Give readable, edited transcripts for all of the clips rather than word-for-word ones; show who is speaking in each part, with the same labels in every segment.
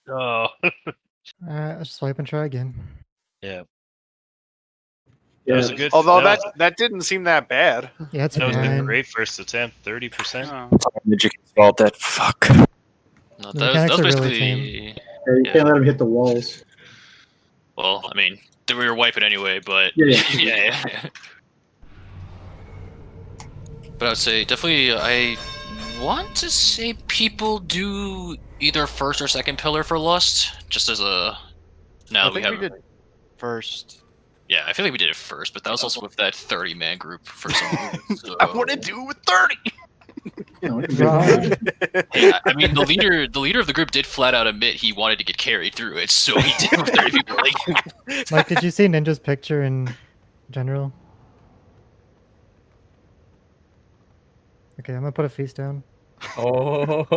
Speaker 1: Oh.
Speaker 2: Alright, let's swipe and try again.
Speaker 1: Yeah.
Speaker 3: Yeah.
Speaker 1: That was a good.
Speaker 4: Although
Speaker 1: that
Speaker 4: that didn't seem that bad.
Speaker 2: Yeah, it's
Speaker 1: was a
Speaker 2: fine.
Speaker 1: great first attempt. 30%.
Speaker 5: Oh.
Speaker 6: Magic fault that fuck.
Speaker 7: No,
Speaker 2: The
Speaker 7: that
Speaker 2: mechanics
Speaker 7: was
Speaker 2: are really
Speaker 7: basically.
Speaker 3: Yeah, you
Speaker 7: Yeah.
Speaker 3: can't let him hit the walls.
Speaker 7: Well, I mean, we were wiping anyway, but
Speaker 3: Yeah.
Speaker 7: yeah. But I would say definitely. I want to say people do either first or second pillar for Lust, just as a. Now
Speaker 6: I think we did first.
Speaker 7: Yeah, I feel like we did it first, but that was also with that 30-man group for some reason. So.
Speaker 6: I want to do it with 30.
Speaker 3: Yeah, we can do
Speaker 2: Right.
Speaker 3: that.
Speaker 7: Hey, I mean, the leader of the group did flat out admit he wanted to get carried through it, so he did with 30 people. Like,
Speaker 2: Mike, did you see Ninja's picture in general? Okay, I'm gonna put a feast down.
Speaker 8: Oh.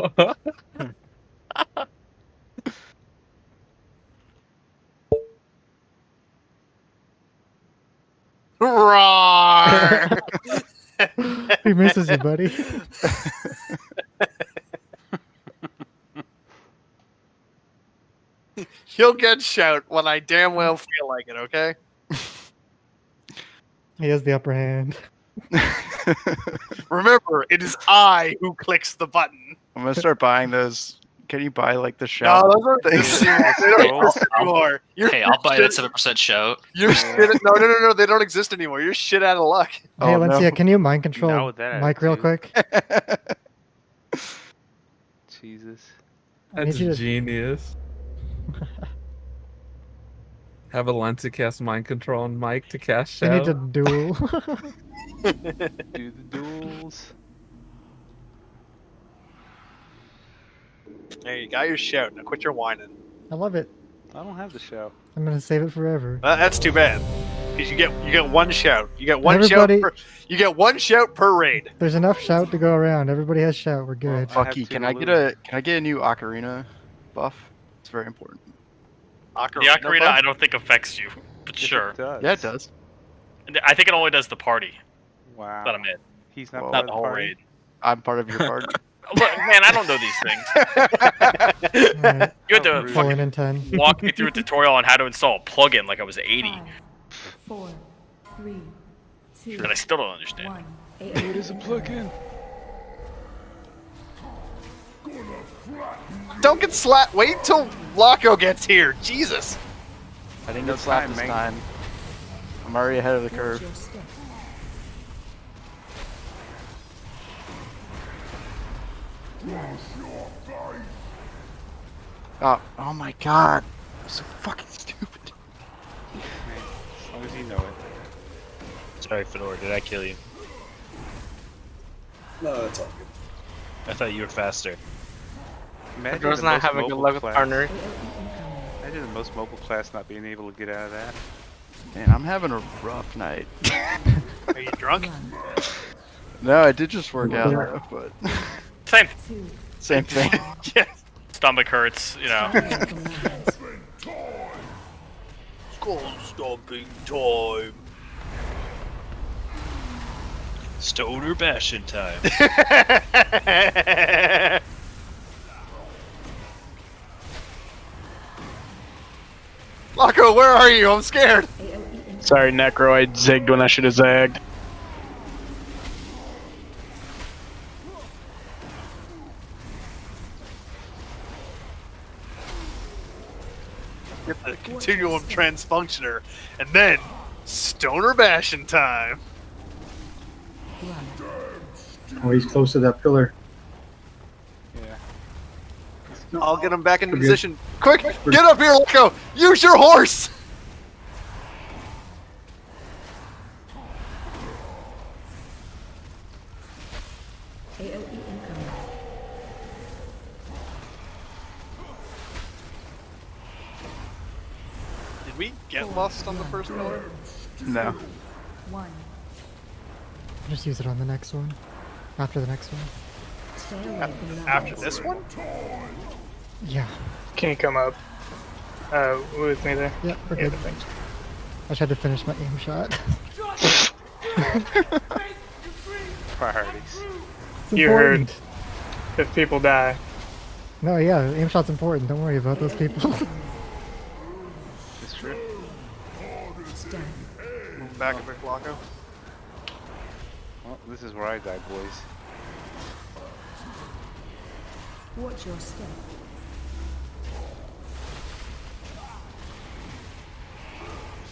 Speaker 4: Roar!
Speaker 2: He misses you, buddy.
Speaker 4: You'll get shout when I damn well feel like it, okay?
Speaker 2: He has the upper hand.
Speaker 4: Remember, it is I who clicks the button.
Speaker 6: I'm gonna start buying those. Can you buy like the
Speaker 4: No,
Speaker 6: shout
Speaker 4: those aren't
Speaker 6: things?
Speaker 4: they don't exist anymore. You're
Speaker 7: hey, I'll buy that
Speaker 4: shit-
Speaker 7: 7% shout.
Speaker 4: You're shit. No, they don't exist anymore. You're shit out of luck.
Speaker 2: Hey,
Speaker 6: Oh,
Speaker 2: Lencia,
Speaker 6: no.
Speaker 2: can you mind control
Speaker 5: Not with that
Speaker 2: Mike real
Speaker 5: attitude.
Speaker 2: quick?
Speaker 5: Jesus.
Speaker 2: I
Speaker 8: That's
Speaker 2: need you to-
Speaker 8: genius. Have a Lencia cast mind control on Mike to cast
Speaker 2: We need
Speaker 8: shout.
Speaker 2: to duel.
Speaker 5: Do the duels.
Speaker 4: There you got your shout. Now quit your whining.
Speaker 2: I love it.
Speaker 5: I don't have the show.
Speaker 2: I'm gonna save it forever.
Speaker 4: That's too bad. Because you get one shout. You get one
Speaker 2: Everybody-
Speaker 4: shout. You get one shout per raid.
Speaker 2: There's enough shout to go around. Everybody has shout. We're good.
Speaker 5: Well,
Speaker 6: Bucky,
Speaker 5: have to
Speaker 6: can I get a new ocarina buff? It's very important.
Speaker 9: The ocarina I don't think affects you, but
Speaker 5: Yes,
Speaker 9: sure.
Speaker 5: It does.
Speaker 6: Yeah, it does.
Speaker 9: I think it only does the party
Speaker 5: Wow.
Speaker 9: that I'm in,
Speaker 5: He's not
Speaker 6: Well,
Speaker 5: part
Speaker 9: not
Speaker 5: of
Speaker 9: the whole
Speaker 5: party.
Speaker 9: raid.
Speaker 6: I'm part of your party.
Speaker 9: Look, man, I don't know these things.
Speaker 2: Alright,
Speaker 9: You had
Speaker 5: Oh,
Speaker 9: to
Speaker 5: rude.
Speaker 2: full in
Speaker 9: fucking
Speaker 2: 10.
Speaker 9: walk me through a tutorial on how to install a plugin like I was 80,
Speaker 10: 5, 4, 3, 2,
Speaker 9: and I still don't understand.
Speaker 10: 1.
Speaker 5: It is a plugin.
Speaker 4: Don't get slapped. Wait till Loco gets here. Jesus.
Speaker 6: I didn't
Speaker 5: No
Speaker 6: get slapped
Speaker 5: time,
Speaker 6: this
Speaker 5: man.
Speaker 6: time. I'm already ahead of the
Speaker 10: Watch
Speaker 6: curve.
Speaker 10: your step.
Speaker 6: Oh my god. I'm so fucking stupid.
Speaker 5: As long as you know it.
Speaker 1: Sorry, Fedor. Did I kill you?
Speaker 11: No, that's all good.
Speaker 1: I thought you were faster.
Speaker 5: Imagine
Speaker 12: Girl's
Speaker 5: the
Speaker 12: not
Speaker 5: most
Speaker 12: having good
Speaker 5: mobile
Speaker 12: luck with
Speaker 5: class.
Speaker 12: partner.
Speaker 5: Imagine the most mobile class not being able to get out of that.
Speaker 6: Man, I'm having a rough night.
Speaker 4: Are you drunk?
Speaker 6: No, I did just work out, though, but
Speaker 9: Same.
Speaker 10: 2.
Speaker 6: same thing.
Speaker 4: Yes.
Speaker 9: Stomach hurts, you know.
Speaker 4: Skull stomping time.
Speaker 1: Stoner bashing time.
Speaker 4: Loco, where are you? I'm scared.
Speaker 12: Sorry, Necro, I zigged when I should have zagged.
Speaker 4: Get the continuum transfunctioner, and then stoner bashing time.
Speaker 3: Oh, he's close to that pillar.
Speaker 5: Yeah.
Speaker 4: I'll get him back into
Speaker 3: We're good.
Speaker 4: position. Quick, get up here, Loco. Use your horse.
Speaker 10: AOE incoming.
Speaker 4: Did we get lost on the first pillar?
Speaker 6: No.
Speaker 10: 1.
Speaker 2: Just use it on the next one. After the next one.
Speaker 10: Stay away from the
Speaker 4: After
Speaker 10: walls.
Speaker 4: this one?
Speaker 2: Yeah.
Speaker 12: Can you come up? With me there?
Speaker 2: Yeah, we're good.
Speaker 12: thanks.
Speaker 2: I just had to finish my aim shot.
Speaker 5: Priorities.
Speaker 2: It's
Speaker 12: You heard.
Speaker 2: important.
Speaker 12: If people die.
Speaker 2: No, yeah, aim shot's important. Don't worry about those people.
Speaker 5: It's true.
Speaker 10: Stun.
Speaker 4: Move back a bit, Locko.
Speaker 5: Well, this is where I die, boys.
Speaker 10: Watch your step.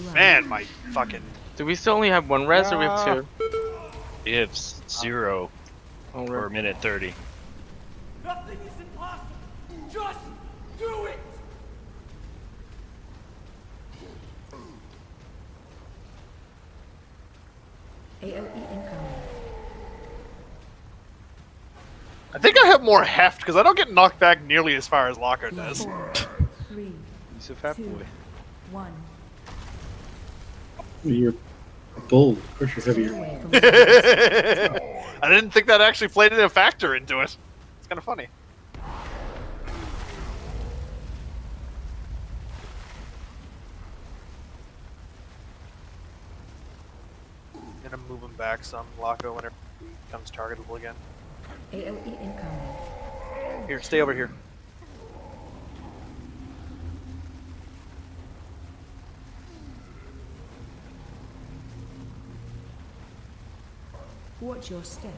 Speaker 10: Run.
Speaker 4: Man, my fucking.
Speaker 9: Do we still only have one res or we have two?
Speaker 1: We have 0
Speaker 9: Oh,
Speaker 1: for a minute 30.
Speaker 11: Nothing is impossible. Just do it.
Speaker 10: AOE incoming.
Speaker 4: I think I have more heft because I don't get knocked back nearly as far as Locko does.
Speaker 10: 4, 3,
Speaker 5: He's a fat
Speaker 10: 2,
Speaker 5: boy.
Speaker 10: 1.
Speaker 3: You're a bull. Of course you're
Speaker 10: Stay
Speaker 3: heavier.
Speaker 10: away from
Speaker 4: I didn't think that actually played a factor into it. It's kind of funny. Gonna move him back some, Locko, whenever he becomes targetable again.
Speaker 10: AOE incoming.
Speaker 4: Here, stay over here.
Speaker 10: Watch your step.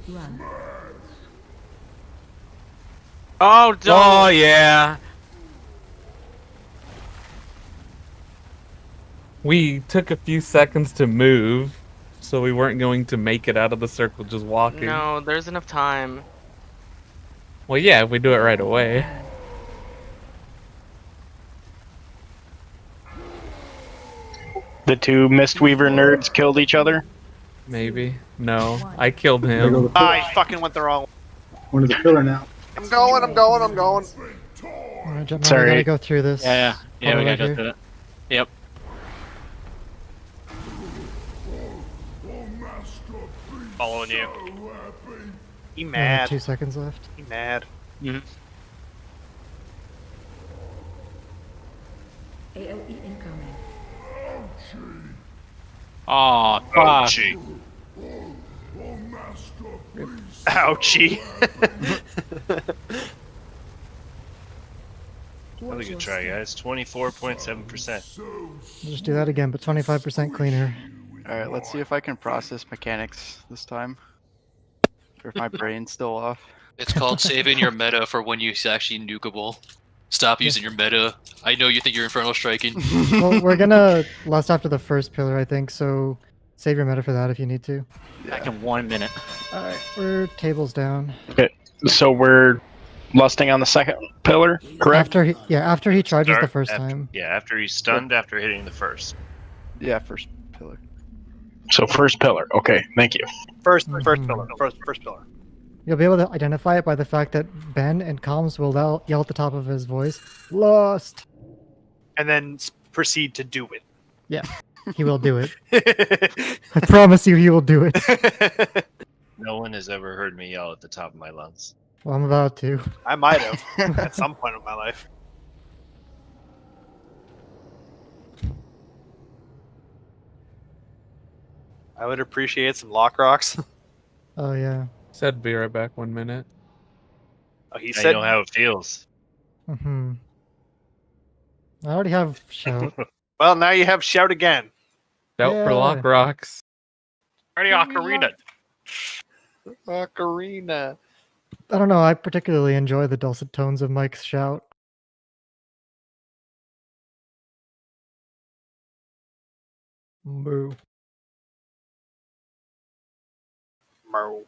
Speaker 10: Run.
Speaker 9: Oh, don't.
Speaker 8: Oh yeah. We took a few seconds to move, so we weren't going to make it out of the circle just walking.
Speaker 9: No, there's enough time.
Speaker 8: Well, yeah, if we do it right away.
Speaker 13: The two Mistweaver nerds killed each other.
Speaker 8: Maybe. No, I killed
Speaker 3: There go
Speaker 8: him.
Speaker 3: the pillar.
Speaker 4: I fucking went the wrong way.
Speaker 3: One of the pillar now.
Speaker 4: I'm going.
Speaker 2: Alright, Jetmar, we
Speaker 13: Sorry.
Speaker 2: gotta go through this.
Speaker 13: Yeah, we
Speaker 2: Follow
Speaker 13: gotta
Speaker 2: right
Speaker 13: go
Speaker 2: here.
Speaker 13: through that. Yep.
Speaker 4: Following you. He
Speaker 2: Yeah,
Speaker 4: mad.
Speaker 2: 2 seconds left.
Speaker 4: He mad.
Speaker 13: Mhm.
Speaker 10: AOE incoming.
Speaker 13: Oh, fuck.
Speaker 1: Ouchie.
Speaker 4: Ouchie.
Speaker 1: Another good try, guys. 24.7%.
Speaker 2: We'll just do that again, but 25% cleaner.
Speaker 6: Alright, let's see if I can process mechanics this time. Or if my brain's still off.
Speaker 7: It's called saving your meta for when you actually nukeable. Stop using your meta. I know you think you're Infernal Striking.
Speaker 2: Well, we're gonna lust after the first pillar, I think, so save your meta for that if you need to.
Speaker 13: Back in 1 minute.
Speaker 2: Alright, we're tables down.
Speaker 13: Okay, so we're lusting on the second pillar, correct?
Speaker 2: After he charges the
Speaker 1: Start
Speaker 2: first
Speaker 1: after-
Speaker 2: time.
Speaker 1: Yeah, after he's stunned after hitting the first.
Speaker 6: Yeah, first pillar.
Speaker 13: So first pillar. Okay, thank you.
Speaker 4: First
Speaker 2: Mhm.
Speaker 4: pillar. First pillar.
Speaker 2: You'll be able to identify it by the fact that Ben and Comms will yell at the top of his voice, "Lost!"
Speaker 4: And then proceed to do it.
Speaker 2: Yeah, he will do it. I promise you he will do it.
Speaker 1: No one has ever heard me yell at the top of my lungs.
Speaker 2: Well, I'm about to.
Speaker 4: I might have at some point in my life. I would appreciate some lock rocks.
Speaker 2: Oh, yeah.
Speaker 8: Said be right back 1 minute.
Speaker 4: Oh, he
Speaker 1: I
Speaker 4: said
Speaker 1: know how it feels.
Speaker 2: Mm-hmm. I already have shout.
Speaker 4: Well, now you have shout again.
Speaker 8: Shout for
Speaker 2: Yeah.
Speaker 8: Lock Rocks.
Speaker 9: Ready, Ocarina.
Speaker 4: Ocarina.
Speaker 2: I don't know, I particularly enjoy the dulcet tones of Mike's shout. Moo.
Speaker 4: Mo.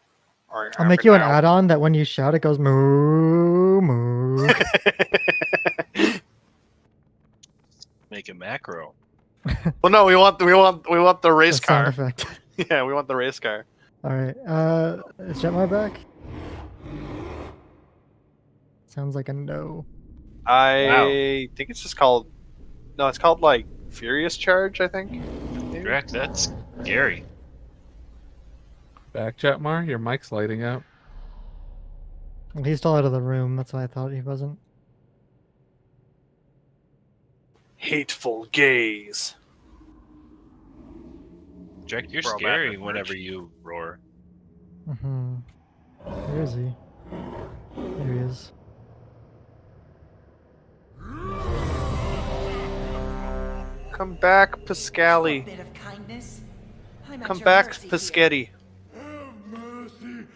Speaker 4: Or
Speaker 2: I'll make you an
Speaker 4: now.
Speaker 2: add-on that when you shout it goes moo moo.
Speaker 1: Make a macro.
Speaker 4: Well, no, we want the race
Speaker 2: The sound
Speaker 4: car.
Speaker 2: effect.
Speaker 4: Yeah, we want the race car.
Speaker 2: Alright, is Jetmar back? Sounds like a no.
Speaker 4: I think it's just called. No, it's called like Furious Charge. I think.
Speaker 1: Correct, that's scary.
Speaker 8: Back, Jetmar. Your mic's lighting up.
Speaker 2: Well, he's still out of the room, that's why I thought he wasn't.
Speaker 4: Hateful gaze.
Speaker 1: Jack, you're
Speaker 4: Bro,
Speaker 1: scary
Speaker 4: Batman
Speaker 1: whenever you roar.
Speaker 2: Mm-hmm. Where is he? There he is.
Speaker 4: Come back, Pascali.
Speaker 11: Bit of kindness. I'm at
Speaker 4: Come
Speaker 11: your
Speaker 4: back,
Speaker 11: mercy,
Speaker 4: Paschetti.
Speaker 11: Have mercy.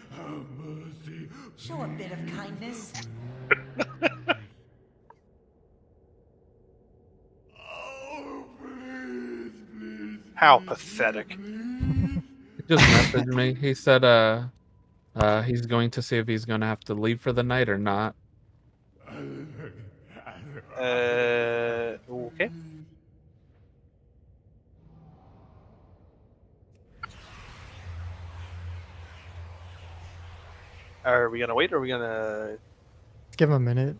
Speaker 11: Show a bit of kindness.
Speaker 4: How pathetic.
Speaker 8: He just messaged me. He said he's going to see if he's gonna have to leave for the night or not.
Speaker 4: Okay. Are we gonna wait or are we gonna...
Speaker 2: Give him a minute.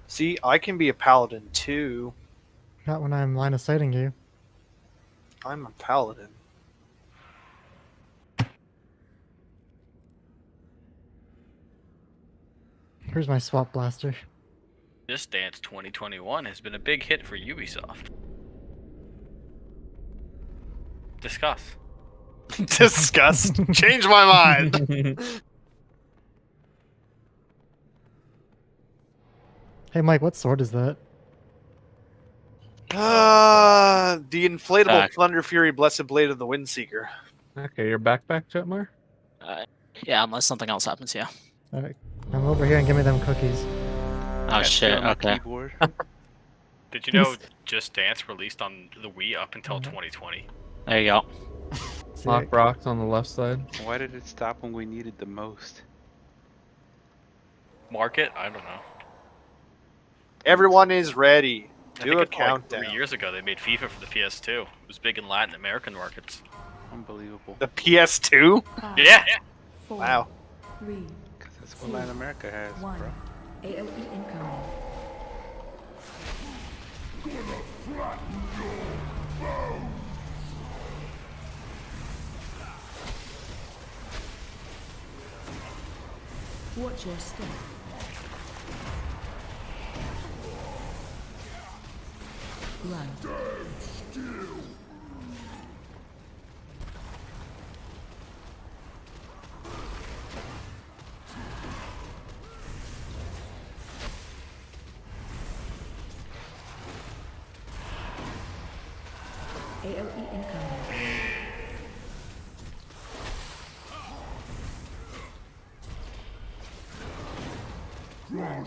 Speaker 4: See, I can be a paladin too.
Speaker 2: Not when I'm line of sighting you.
Speaker 4: I'm a paladin.
Speaker 2: Here's my swap blaster.
Speaker 5: This Dance 2021 has been a big hit for Ubisoft. Discuss.
Speaker 4: Disgust. Change my mind.
Speaker 2: Hey Mike, what sword is that?
Speaker 4: The inflatable Thunder Fury Blessed Blade of the Windseeker.
Speaker 8: Okay, your backpack, Jetmar?
Speaker 7: Yeah, unless something else happens, yeah.
Speaker 2: Alright, come over here and give me them cookies.
Speaker 7: Oh shit, okay.
Speaker 5: Did you know Just Dance released on the Wii up until 2020?
Speaker 7: There you go.
Speaker 8: Lock rocks on the left side.
Speaker 9: Why did it stop when we needed the most?
Speaker 5: Market? I don't know.
Speaker 4: Everyone is ready.
Speaker 5: I
Speaker 4: Do
Speaker 5: think
Speaker 4: a
Speaker 5: it's like
Speaker 4: countdown.
Speaker 5: 3 years ago they made FIFA for the PS2. It was big in Latin American markets.
Speaker 9: Unbelievable.
Speaker 4: The PS2?
Speaker 5: Yeah.
Speaker 4: Wow.
Speaker 10: 3,
Speaker 9: Because that's what Latin America has,
Speaker 10: 1.
Speaker 9: bro.
Speaker 10: AOE incoming. Watch your step. Run. AOE incoming. Run.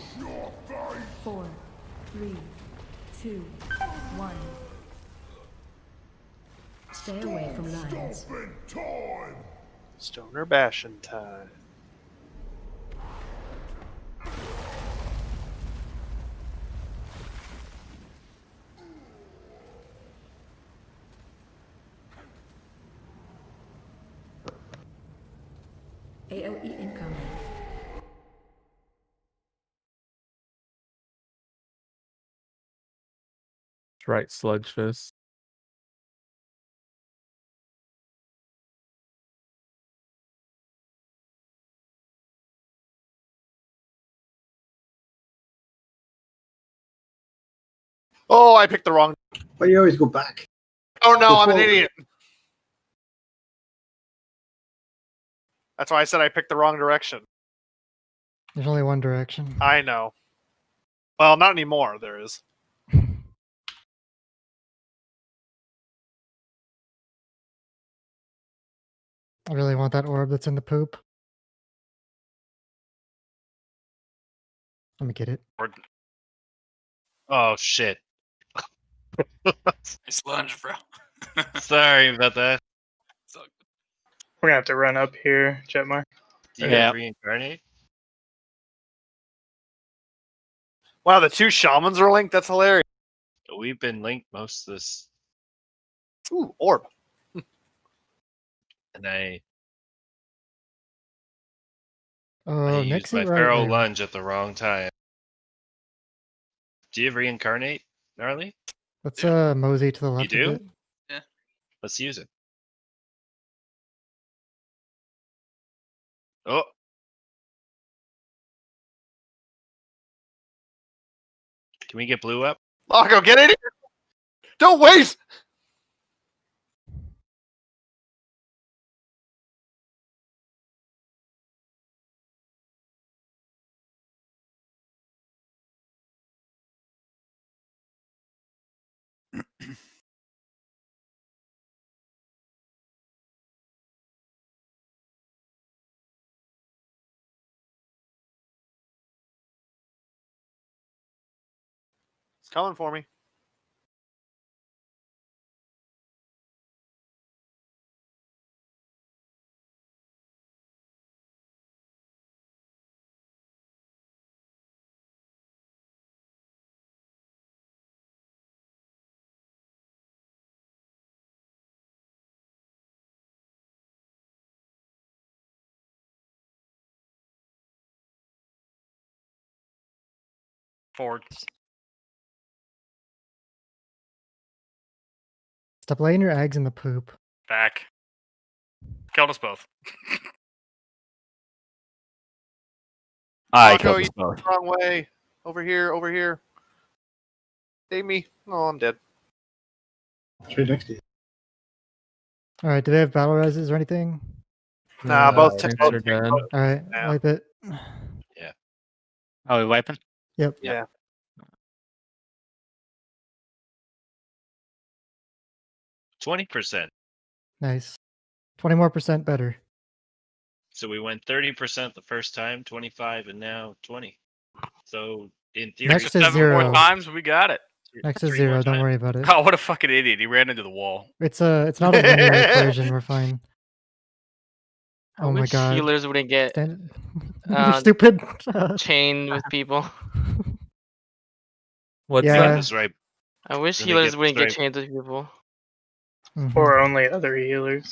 Speaker 10: 4, 3, 2, 1. Stay away from lines.
Speaker 4: Stoner bashing time.
Speaker 10: AOE incoming.
Speaker 8: That's right, Sludge Fist.
Speaker 4: Oh, I picked the wrong...
Speaker 3: Why do you always go back?
Speaker 4: Oh no, I'm an
Speaker 3: forward.
Speaker 4: idiot. That's why I said I picked the wrong direction.
Speaker 2: There's only one direction.
Speaker 4: I know. Well, not anymore, there is.
Speaker 2: I really want that orb that's in the poop. Let me get it.
Speaker 1: Oh shit.
Speaker 7: It's lunge, bro.
Speaker 1: Sorry about that.
Speaker 12: We're gonna have to run up here, Jetmar.
Speaker 1: Do you
Speaker 7: Yeah.
Speaker 1: reincarnate?
Speaker 4: Wow, the two shamans are linked? That's hilarious.
Speaker 1: We've been linked most of this,
Speaker 4: Ooh, orb.
Speaker 1: and I
Speaker 2: Oh,
Speaker 1: used
Speaker 2: next
Speaker 1: my
Speaker 2: right
Speaker 1: Pharaoh
Speaker 2: there.
Speaker 1: lunge at the wrong time. Do you reincarnate, Gnarly?
Speaker 2: Let's mosey to the left
Speaker 1: do?
Speaker 2: a bit.
Speaker 1: Let's use it. Oh, Can we get blue up?
Speaker 4: Lago, get in here! Don't wait! It's coming for me.
Speaker 5: Forward.
Speaker 2: Stop laying your eggs in the poop.
Speaker 5: Back. Killed us both.
Speaker 13: I
Speaker 4: Lago,
Speaker 13: killed
Speaker 4: you
Speaker 13: us both.
Speaker 4: went the wrong way. Over here, over here. Save me. Oh, I'm dead.
Speaker 3: It's right next to you.
Speaker 2: All right, do they have battle reses or anything?
Speaker 4: Nah, both
Speaker 8: tanks
Speaker 4: both
Speaker 8: are dead.
Speaker 2: All right,
Speaker 4: Yeah.
Speaker 2: wipe it.
Speaker 13: Oh, we wiping?
Speaker 2: Yep.
Speaker 4: Yeah.
Speaker 1: 20%.
Speaker 2: Nice. 20 more % better.
Speaker 1: So we went 30% the first time, 25, and now 20. So in theory,
Speaker 2: Next is
Speaker 5: 7
Speaker 2: 0.
Speaker 5: more times, we got it.
Speaker 2: Next is
Speaker 1: 3
Speaker 2: 0.
Speaker 1: more
Speaker 2: Don't
Speaker 1: times.
Speaker 2: worry about it.
Speaker 5: Oh, what a fucking idiot. He ran into the wall.
Speaker 2: It's not a linear equation. We're fine.
Speaker 14: I
Speaker 2: Oh my
Speaker 14: wish
Speaker 2: god.
Speaker 14: healers wouldn't get
Speaker 2: Stand... You're stupid.
Speaker 14: chained with people.
Speaker 8: What's
Speaker 2: Yeah.
Speaker 1: Get
Speaker 8: that?
Speaker 1: this right.
Speaker 14: I wish
Speaker 1: Let me
Speaker 14: healers
Speaker 1: get
Speaker 14: wouldn't
Speaker 1: this
Speaker 14: get
Speaker 1: right.
Speaker 14: chained with people.
Speaker 2: Mhm.
Speaker 12: Or only other healers.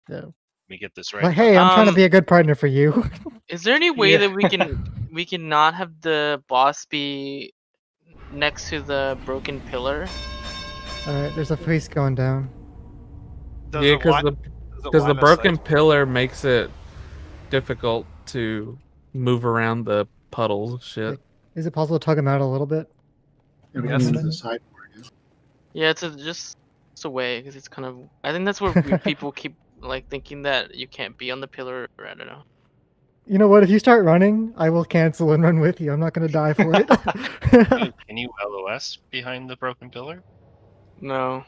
Speaker 2: Yeah.
Speaker 1: Let me get this right.
Speaker 2: But hey, I'm trying to be a good partner for you.
Speaker 14: Is there any way
Speaker 12: Yeah.
Speaker 14: that we can not have the boss be next to the broken pillar?
Speaker 2: Alright, there's a priest going down.
Speaker 4: Does
Speaker 8: Yeah,
Speaker 4: it
Speaker 8: because
Speaker 4: line-
Speaker 8: the
Speaker 4: does it
Speaker 8: because the
Speaker 4: line of
Speaker 8: broken
Speaker 4: sight?
Speaker 8: pillar makes it difficult to move around the puddles. Shit.
Speaker 2: Is it possible to tug him out a little bit?
Speaker 3: Yeah, we
Speaker 4: Yes.
Speaker 3: can use the sideboard. Yeah.
Speaker 14: Yeah, it's just a way because it's kind of. I think that's where people keep like thinking that you can't be on the pillar. Or I don't know.
Speaker 2: You know what? If you start running, I will cancel and run with you. I'm not going to die for it.
Speaker 1: Can you LOS behind the broken pillar?
Speaker 14: No.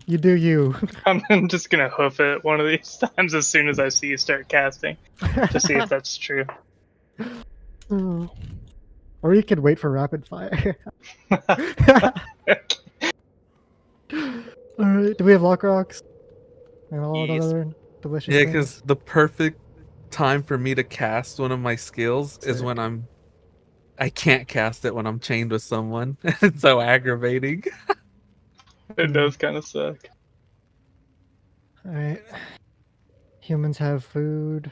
Speaker 2: You do you.
Speaker 12: I'm just gonna hoof it one of these times as soon as I see you start casting to see if that's true.
Speaker 2: Or you could wait for rapid fire. Alright, do we have lock rocks? And all
Speaker 4: Yes.
Speaker 2: other delicious
Speaker 8: Yeah,
Speaker 2: things?
Speaker 8: because the perfect time for me to cast one of my skills is when I can't cast it when I'm chained with someone. It's so aggravating.
Speaker 12: It does kind of suck.
Speaker 2: Alright. Humans have food.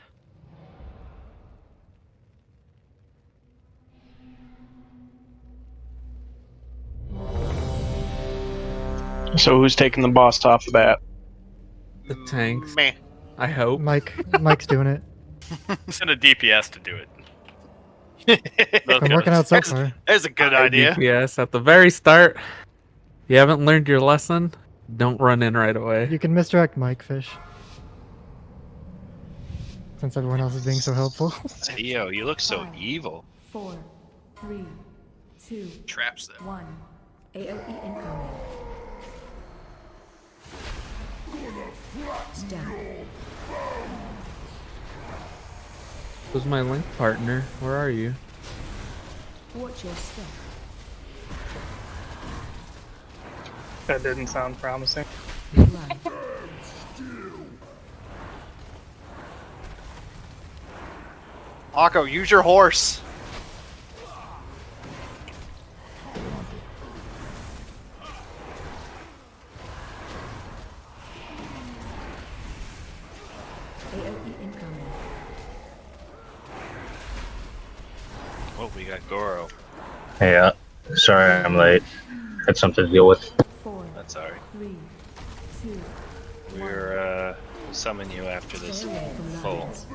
Speaker 13: So who's taking the boss off the bat?
Speaker 8: The tanks.
Speaker 4: Meh.
Speaker 8: I hope.
Speaker 2: Mike's doing it.
Speaker 5: Send a DPS to do it.
Speaker 2: I'm working out so far.
Speaker 4: There's a good idea.
Speaker 8: Yes, at the very start. You haven't learned your lesson? Don't run in right away.
Speaker 2: You can misdirect Mike Fish. Since everyone else is being so helpful.
Speaker 1: Theo, you look so evil.
Speaker 10: 4, 3, 2,
Speaker 5: Traps them.
Speaker 10: 1. AOE incoming. Stab.
Speaker 8: Who's my link partner? Where are you?
Speaker 10: Watch your step.
Speaker 12: That didn't sound promising.
Speaker 10: Run.
Speaker 4: Akko, use your horse.
Speaker 10: AOE incoming.
Speaker 1: Oh, we got Goro.
Speaker 15: Hey, sorry I'm late. Had something to deal with.
Speaker 10: 4,
Speaker 1: That's alright.
Speaker 10: 3, 2,
Speaker 1: We're summon you after this
Speaker 10: stay away from
Speaker 1: pull.
Speaker 10: lions.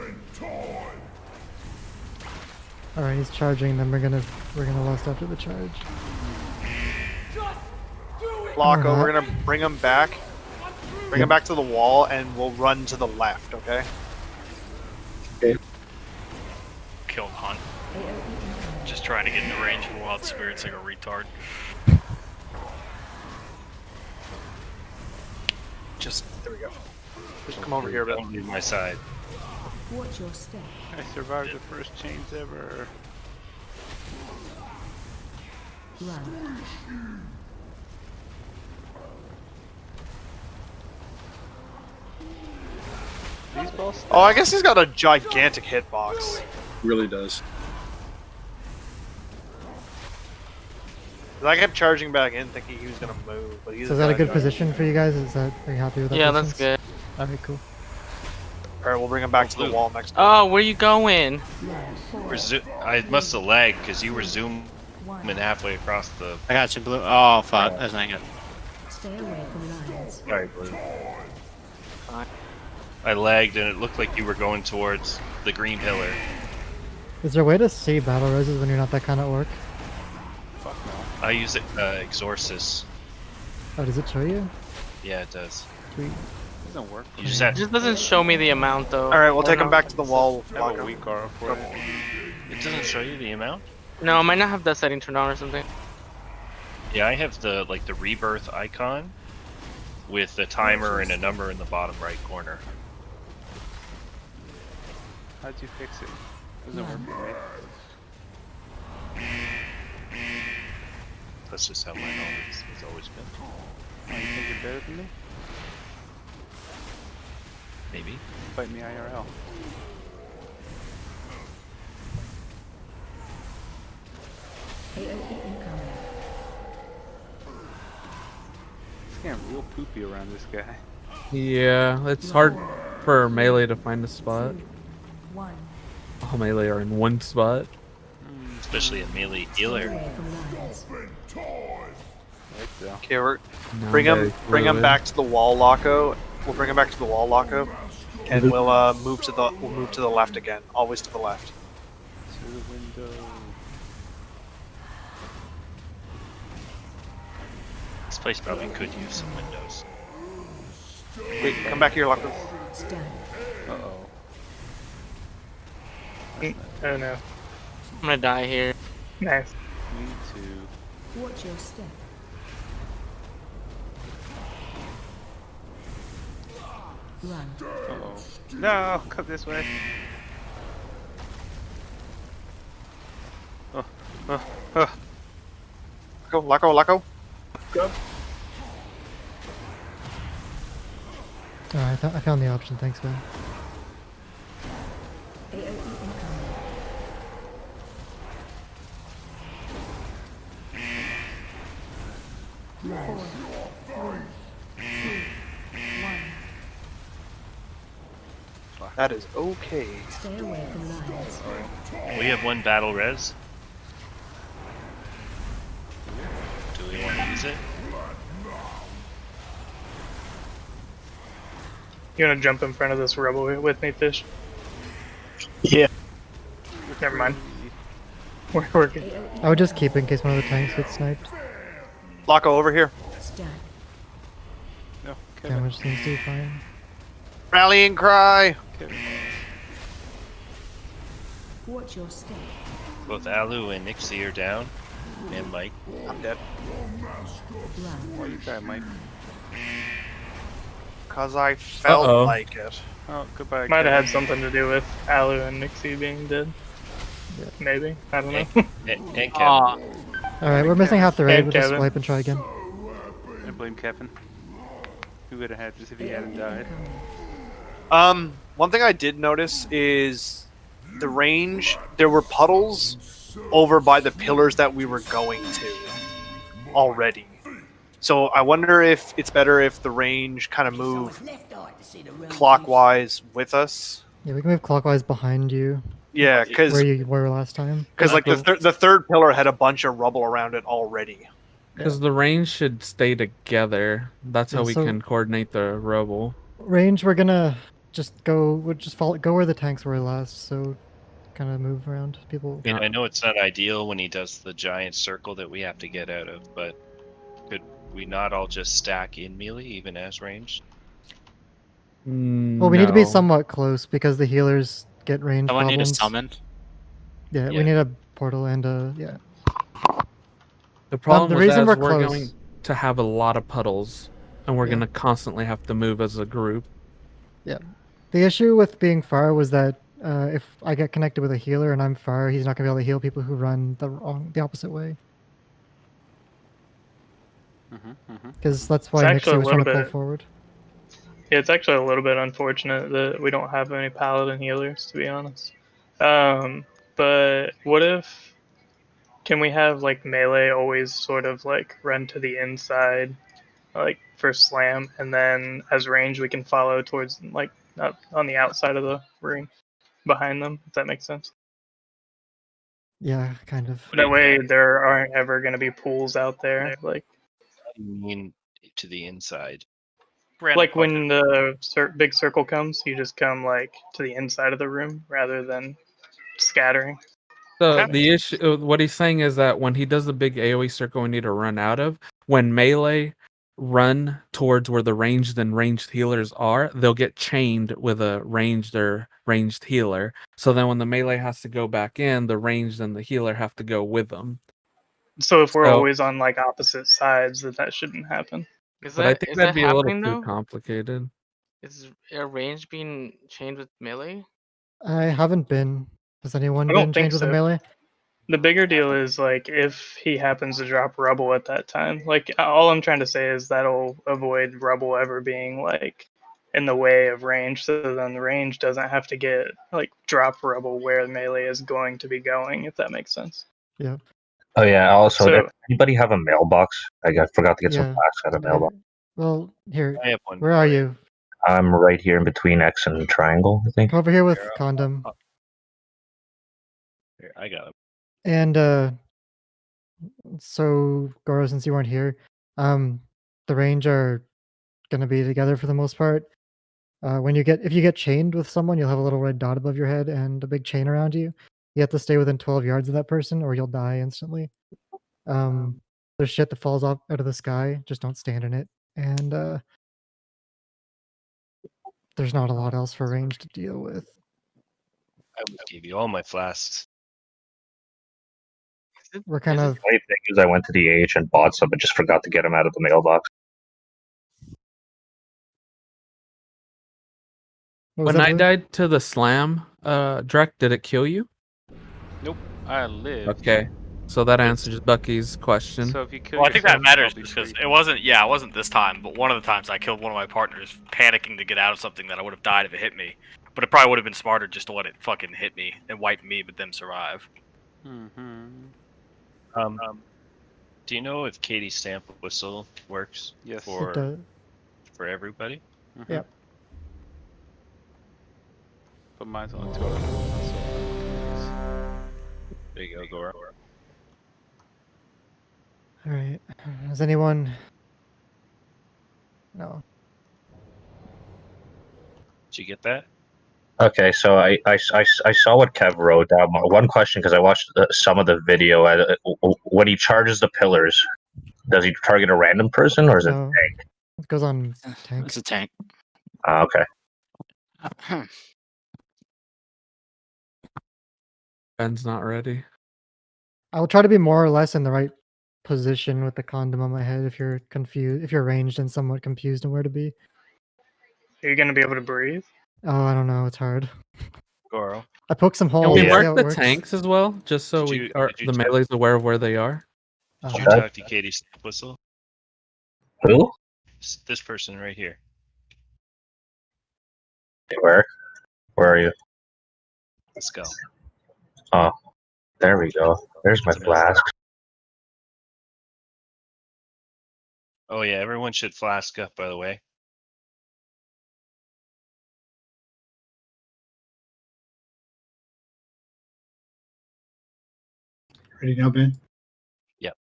Speaker 2: All right, he's charging. Then we're gonna lust after the charge.
Speaker 4: Locko,
Speaker 2: Or
Speaker 4: we're
Speaker 2: not.
Speaker 4: gonna bring him back. Bring him back to the wall, and we'll run to the left. Okay.
Speaker 5: Killed Hunt. Just trying to get in the range of wild spirits like a retard.
Speaker 4: Just there we go. Just come over here a bit.
Speaker 1: Don't leave my side.
Speaker 10: Watch your step.
Speaker 16: I survived the first chains ever.
Speaker 10: Run.
Speaker 16: These balls?
Speaker 4: Oh, I guess he's got a gigantic hitbox.
Speaker 3: Really does.
Speaker 4: I kept charging back in, thinking he was gonna move, but he's.
Speaker 2: So is that a good position for you guys? Are you happy with that?
Speaker 14: Yeah,
Speaker 2: distance?
Speaker 14: that's good.
Speaker 2: Okay, cool.
Speaker 4: All right, we'll bring him back to the wall next time.
Speaker 14: Oh, where you going?
Speaker 1: I must have lagged because you were zooming halfway across the.
Speaker 17: I got you, Blue. Oh, fuck. That's not good.
Speaker 10: Stay away from lines.
Speaker 1: Sorry, Blue. I lagged and it looked like you were going towards the green pillar.
Speaker 2: Is there a way to see battle roses when you're not that kind of orc?
Speaker 16: Fuck no.
Speaker 1: I use it, Exorcist.
Speaker 2: Oh, does it show you?
Speaker 1: Yeah, it does.
Speaker 2: Sweet.
Speaker 16: Doesn't work.
Speaker 1: You just
Speaker 14: It
Speaker 1: have
Speaker 14: just doesn't show me the amount though.
Speaker 4: All right, we'll take him back to the wall.
Speaker 16: I have a weak aura for it.
Speaker 1: It doesn't show you the amount?
Speaker 14: No, I might not have that setting turned on or something.
Speaker 1: Yeah, I have the rebirth icon with a timer and a number in the bottom right corner.
Speaker 16: How'd you fix it? Doesn't work for me.
Speaker 1: That's just how mine has always been.
Speaker 16: Oh, you think you're better than me?
Speaker 1: Maybe.
Speaker 16: Fight me IRL.
Speaker 10: AOE incoming.
Speaker 16: It's getting real poopy around this guy.
Speaker 8: Yeah, it's hard for melee to find a spot.
Speaker 10: 1.
Speaker 8: All melee are in one spot.
Speaker 1: Especially a melee healer.
Speaker 10: Away from lines.
Speaker 4: Okay, we're
Speaker 8: No,
Speaker 4: bring
Speaker 8: very
Speaker 4: him
Speaker 8: fluid.
Speaker 4: back to the wall, Locko. We'll bring him back to the wall, Locko, and we'll move to the left again. Always to the left.
Speaker 16: To the window.
Speaker 1: This place probably could use some windows.
Speaker 4: Wait, come back here, Locko.
Speaker 10: Stand.
Speaker 16: Uh-oh.
Speaker 12: Oh no.
Speaker 14: I'm gonna die here.
Speaker 12: Nice.
Speaker 16: Me too.
Speaker 10: Watch your step. Run.
Speaker 16: Uh-oh. No, come this way. Oh, oh.
Speaker 4: Locko. Go.
Speaker 2: Alright, I found the option. Thanks, man.
Speaker 10: AOE incoming. Four, three, two, one.
Speaker 4: That is okay.
Speaker 10: Stay away from lines.
Speaker 1: We have one battle res. Do we want to use it?
Speaker 12: You wanna jump in front of this rubble with me, Fish?
Speaker 13: Yeah.
Speaker 12: Never mind. We're working.
Speaker 2: I would just keep it in case one of the tanks gets sniped.
Speaker 4: Locko, over here.
Speaker 10: Stand.
Speaker 16: No, Kevin.
Speaker 2: Damage seems to be fine.
Speaker 4: Rallying cry.
Speaker 16: Kevin.
Speaker 10: Watch your step.
Speaker 1: Both Alu and Nixie are down. And Mike.
Speaker 4: I'm dead.
Speaker 10: Run.
Speaker 16: Why you die, Mike?
Speaker 4: Cause I felt
Speaker 8: Uh-oh.
Speaker 4: like it.
Speaker 16: Oh, goodbye,
Speaker 12: Might have
Speaker 16: Kevin.
Speaker 12: had something to do with Alu and Nixie being dead.
Speaker 2: Yeah.
Speaker 12: Maybe. I don't know.
Speaker 1: And Kevin.
Speaker 14: Aw.
Speaker 2: Alright, we're missing half the raid.
Speaker 12: And
Speaker 2: We'll just
Speaker 12: Kevin.
Speaker 2: wipe and try again.
Speaker 16: I blame Kevin. Who would have had this if he hadn't died?
Speaker 4: One thing I did notice is the range. There were puddles over by the pillars that we were going to already. So I wonder if it's better if the range kind of move clockwise with us.
Speaker 2: Yeah, we can move clockwise behind you.
Speaker 4: Yeah, because
Speaker 2: Where you were last time.
Speaker 4: like the third pillar had a bunch of rubble around it already.
Speaker 8: Because the range should stay together. That's how
Speaker 2: Yeah,
Speaker 8: we
Speaker 2: so-
Speaker 8: can coordinate the rubble.
Speaker 2: Range, we're gonna just go. We'll just follow. Go where the tanks were last. So, kind of move around people.
Speaker 1: I mean, I know it's not ideal when he does the giant circle that we have to get out of, but could we not all just stack in melee even as ranged?
Speaker 2: Well, we need to be somewhat close because the healers get range
Speaker 17: Someone need a
Speaker 2: problems.
Speaker 17: summon.
Speaker 2: Yeah, we need a portal and yeah.
Speaker 8: The problem
Speaker 2: the
Speaker 8: with
Speaker 2: reason
Speaker 8: that is
Speaker 2: we're close-
Speaker 8: going to have a lot of puddles, and we're
Speaker 2: Yeah.
Speaker 8: going to constantly have to move as a group.
Speaker 2: Yeah. The issue with being far was that if I get connected with a healer and I'm far, he's not gonna be able to heal people who run the opposite way. Because that's why
Speaker 12: It's
Speaker 2: Nixie
Speaker 12: actually a
Speaker 2: was trying to
Speaker 12: little
Speaker 2: pull
Speaker 12: bit-
Speaker 2: forward.
Speaker 12: Yeah, it's actually a little bit unfortunate that we don't have any paladin healers, to be honest. But what if? Can we have like melee always sort of like run to the inside, like for slam, and then as range we can follow towards like on the outside of the ring, behind them. If that makes sense.
Speaker 2: Yeah, kind of.
Speaker 12: That way there aren't ever going to be pools out there, like
Speaker 1: What do you mean to the inside?
Speaker 12: like when the big circle comes, you just come like to the inside of the room rather than scattering.
Speaker 8: So the issue, what he's saying is that when he does the big AoE circle, we need to run out of. When melee run towards where the ranged and ranged healers are, they'll get chained with a ranged or ranged healer. So then when the melee has to go back in, the ranged and the healer have to go with them.
Speaker 12: So if we're
Speaker 8: So-
Speaker 12: always on like opposite sides, that shouldn't happen.
Speaker 8: But I think that'd be a little too complicated.
Speaker 14: Is a range being chained with melee?
Speaker 2: I haven't been. Has anyone
Speaker 12: I
Speaker 2: been
Speaker 12: don't think
Speaker 2: chained with a
Speaker 12: so.
Speaker 2: melee?
Speaker 12: The bigger deal is like if he happens to drop rubble at that time. Like all I'm trying to say is that'll avoid rubble ever being like in the way of range, so then the range doesn't have to get like drop rubble where melee is going to be going, if that makes sense.
Speaker 2: Yeah.
Speaker 15: Oh yeah. Also,
Speaker 12: So-
Speaker 15: does anybody have a mailbox? I forgot to get some
Speaker 2: Yeah.
Speaker 15: flasks at a mailbox.
Speaker 2: Well, here.
Speaker 1: I have one
Speaker 2: Where are you?
Speaker 15: I'm right here in between X and triangle. I think.
Speaker 2: Come over here with condom.
Speaker 1: Here, I got him.
Speaker 2: And so Goro, since you weren't here, the range are gonna be together for the most part. If you get chained with someone, you'll have a little red dot above your head and a big chain around you. You have to stay within 12 yards of that person, or you'll die instantly. There's shit that falls off out of the sky. Just don't stand in it. And there's not a lot else for range to deal with.
Speaker 1: I would give you all my flasks.
Speaker 2: We're kind of
Speaker 15: The funny thing is, I went to the AH and bought some, but just forgot to get them out of the mailbox.
Speaker 2: What was
Speaker 8: When
Speaker 2: that,
Speaker 8: I
Speaker 2: Blue?
Speaker 8: died to the slam, Drek, did it kill you?
Speaker 16: Nope, I lived.
Speaker 8: Okay, so that answers Bucky's question.
Speaker 16: So if you kill
Speaker 5: Well, I think that
Speaker 16: yourself,
Speaker 5: matters
Speaker 16: I'll be
Speaker 5: because
Speaker 16: free.
Speaker 5: it wasn't. Yeah, it wasn't this time, but one of the times I killed one of my partners, panicking to get out of something that I would have died if it hit me. But it probably would have been smarter just to let it fucking hit me and wipe me, but them survive.
Speaker 1: Do you know if Katie's stamp whistle works
Speaker 16: Yes.
Speaker 1: for
Speaker 2: It does.
Speaker 1: for everybody?
Speaker 2: Yep.
Speaker 16: But mine's only 200.
Speaker 1: There you go, Goro.
Speaker 2: All right. Has anyone? No.
Speaker 1: Did you get that?
Speaker 15: Okay, so I saw what Kev wrote down. One question, because I watched some of the video. When he charges the pillars, does he target a random person or is it
Speaker 2: No.
Speaker 15: tank?
Speaker 2: It goes on tank.
Speaker 17: It's a tank.
Speaker 15: Okay.
Speaker 8: Ben's not ready.
Speaker 2: I'll try to be more or less in the right position with the condom on my head if you're confused, if you're ranged and somewhat confused on where to be.
Speaker 12: Are you gonna be able to breathe?
Speaker 2: Oh, I don't know. It's hard.
Speaker 1: Goro.
Speaker 2: I poked some
Speaker 8: Can
Speaker 2: holes.
Speaker 8: we
Speaker 2: see
Speaker 8: mark
Speaker 2: how it
Speaker 8: the
Speaker 2: works.
Speaker 8: tanks as well, just so
Speaker 1: Did
Speaker 8: we
Speaker 1: you-
Speaker 8: are
Speaker 1: did you
Speaker 8: the
Speaker 1: check-
Speaker 8: melee's aware of where they are?
Speaker 1: Did you
Speaker 2: Uh-huh.
Speaker 1: talk to Katie's stamp whistle?
Speaker 15: Who?
Speaker 1: This person right here.
Speaker 15: Where? Where are you?
Speaker 1: Let's go.
Speaker 15: Oh, there we go. There's my flask.
Speaker 1: Oh yeah, everyone should flask up, by the way.
Speaker 3: Ready now, Ben?
Speaker 1: Yep.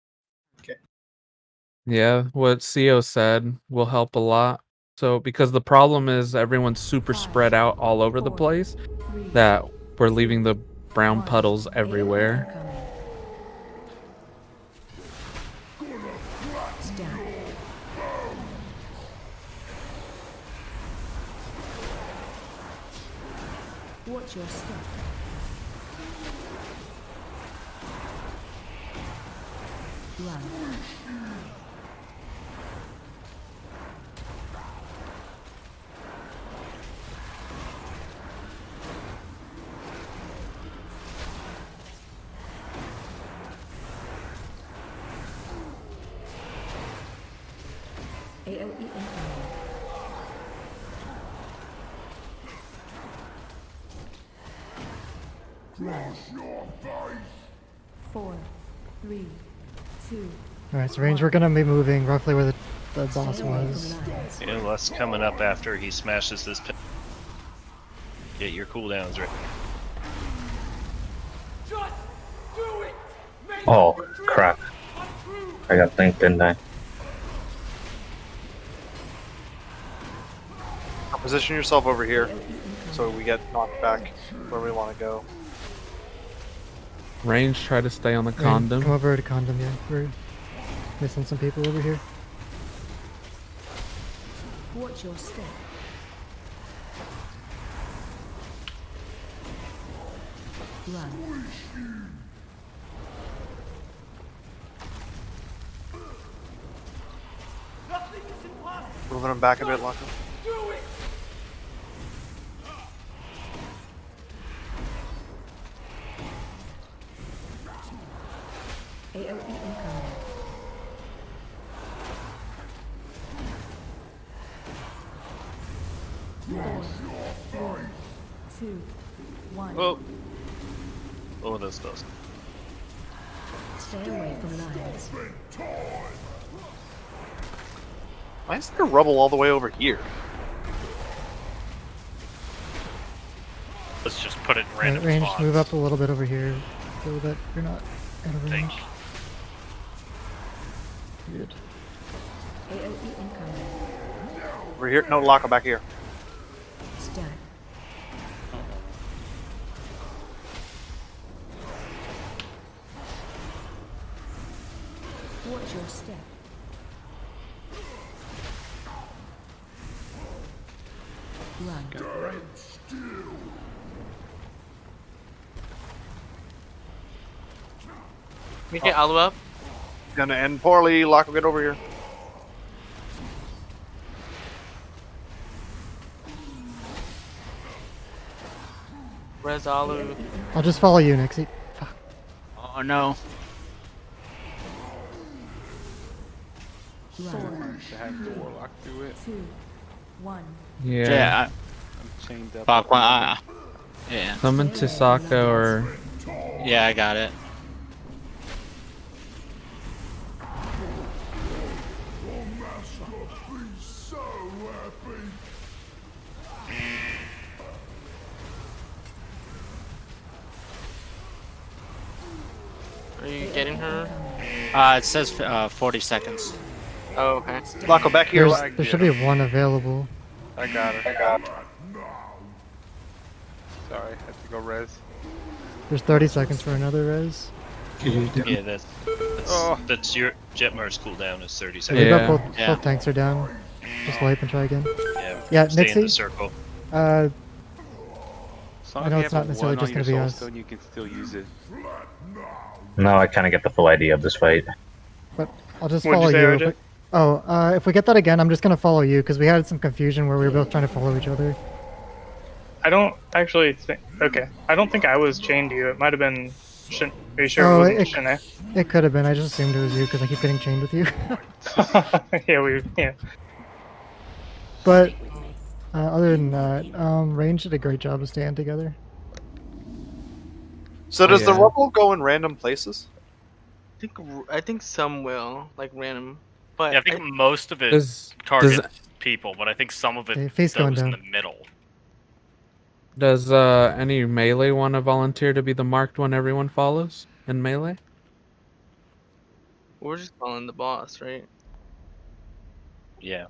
Speaker 8: Yeah, what CO said will help a lot. So, because the problem is everyone's super spread out all over the place, that we're leaving the brown puddles everywhere.
Speaker 10: Stab. Watch your step. Run. AOE incoming. Run. 4, 3, 2.
Speaker 2: Alright, so range, we're gonna be moving roughly where the boss was.
Speaker 1: Yeah, Lust's coming up after he smashes this pit. Get your cooldowns ready.
Speaker 15: Oh, crap. I got linked, didn't I?
Speaker 4: Position yourself over here so we get knocked back where we want to go.
Speaker 8: Range, try to stay on the
Speaker 2: Range,
Speaker 8: condom.
Speaker 2: come over to condom, yeah. We're missing some people over here.
Speaker 10: Watch your step. Run.
Speaker 4: Moving them back a bit, Locko.
Speaker 10: AOE incoming. Four, 3, 2, 1.
Speaker 1: Oh. Oh, that's close.
Speaker 10: Stay away from lines.
Speaker 4: Why is there rubble all the way over here?
Speaker 5: Let's just put it in random
Speaker 2: Range,
Speaker 5: spots.
Speaker 2: move up a little bit over here so that you're not out of range. Good.
Speaker 10: AOE incoming.
Speaker 4: Over here? No, Locko, back here.
Speaker 10: Stab. Watch your step. Run.
Speaker 14: We get Alu up.
Speaker 4: Gonna end poorly. Locko, get over here.
Speaker 14: Where's Alu?
Speaker 2: I'll just follow you, Nixie. Fuck.
Speaker 17: Oh no.
Speaker 10: Run.
Speaker 16: To have the warlock do it.
Speaker 10: 2, 1.
Speaker 8: Yeah.
Speaker 17: Yeah.
Speaker 16: I'm chained up.
Speaker 17: Fuck. Yeah.
Speaker 8: Summon Tisako or...
Speaker 17: Yeah, I got it.
Speaker 14: Are you getting her?
Speaker 17: It says 40 seconds.
Speaker 14: Oh, okay.
Speaker 4: Locko, back here.
Speaker 2: There should be one available.
Speaker 16: I got her. Sorry, I have to go res.
Speaker 2: There's 30 seconds for another res.
Speaker 1: Yeah, that's your Jetmar's cooldown is 30
Speaker 2: Yeah,
Speaker 1: seconds.
Speaker 2: we've got both tanks are down. Just wipe and try again. Yeah,
Speaker 1: Stay in the
Speaker 2: Nixie.
Speaker 1: circle.
Speaker 2: I
Speaker 16: As
Speaker 2: know
Speaker 16: you
Speaker 2: it's
Speaker 16: have
Speaker 2: not
Speaker 16: a
Speaker 2: necessarily
Speaker 16: one
Speaker 2: just
Speaker 16: on
Speaker 2: gonna
Speaker 16: your
Speaker 2: be
Speaker 16: soul
Speaker 2: us.
Speaker 16: stone, you can still use it.
Speaker 15: Now I kind of get the full idea of this fight.
Speaker 2: But I'll just
Speaker 12: What'd
Speaker 2: follow
Speaker 12: you say,
Speaker 2: you.
Speaker 12: RJ?
Speaker 2: If we get that again, I'm just gonna follow you because we had some confusion where we were both trying to follow each other.
Speaker 12: I don't actually think. Okay, I don't think I was chained to you. It might have been. Are you sure
Speaker 2: Oh,
Speaker 12: it wasn't Shanae?
Speaker 2: it could have been. I just assumed it was you because I keep getting chained with you.
Speaker 12: Yeah.
Speaker 2: But other than that, Range did a great job of staying together.
Speaker 4: So does the rubble go in random places?
Speaker 14: I think some will, like random. But
Speaker 5: Yeah, I think most of it
Speaker 8: Does-
Speaker 5: targets
Speaker 8: does-
Speaker 5: people, but I think some of it
Speaker 2: Okay, face going
Speaker 5: goes in the
Speaker 2: down.
Speaker 5: middle.
Speaker 8: Does any melee want to volunteer to be the marked one everyone follows in melee?
Speaker 14: we're just calling the boss, right?
Speaker 1: Yeah.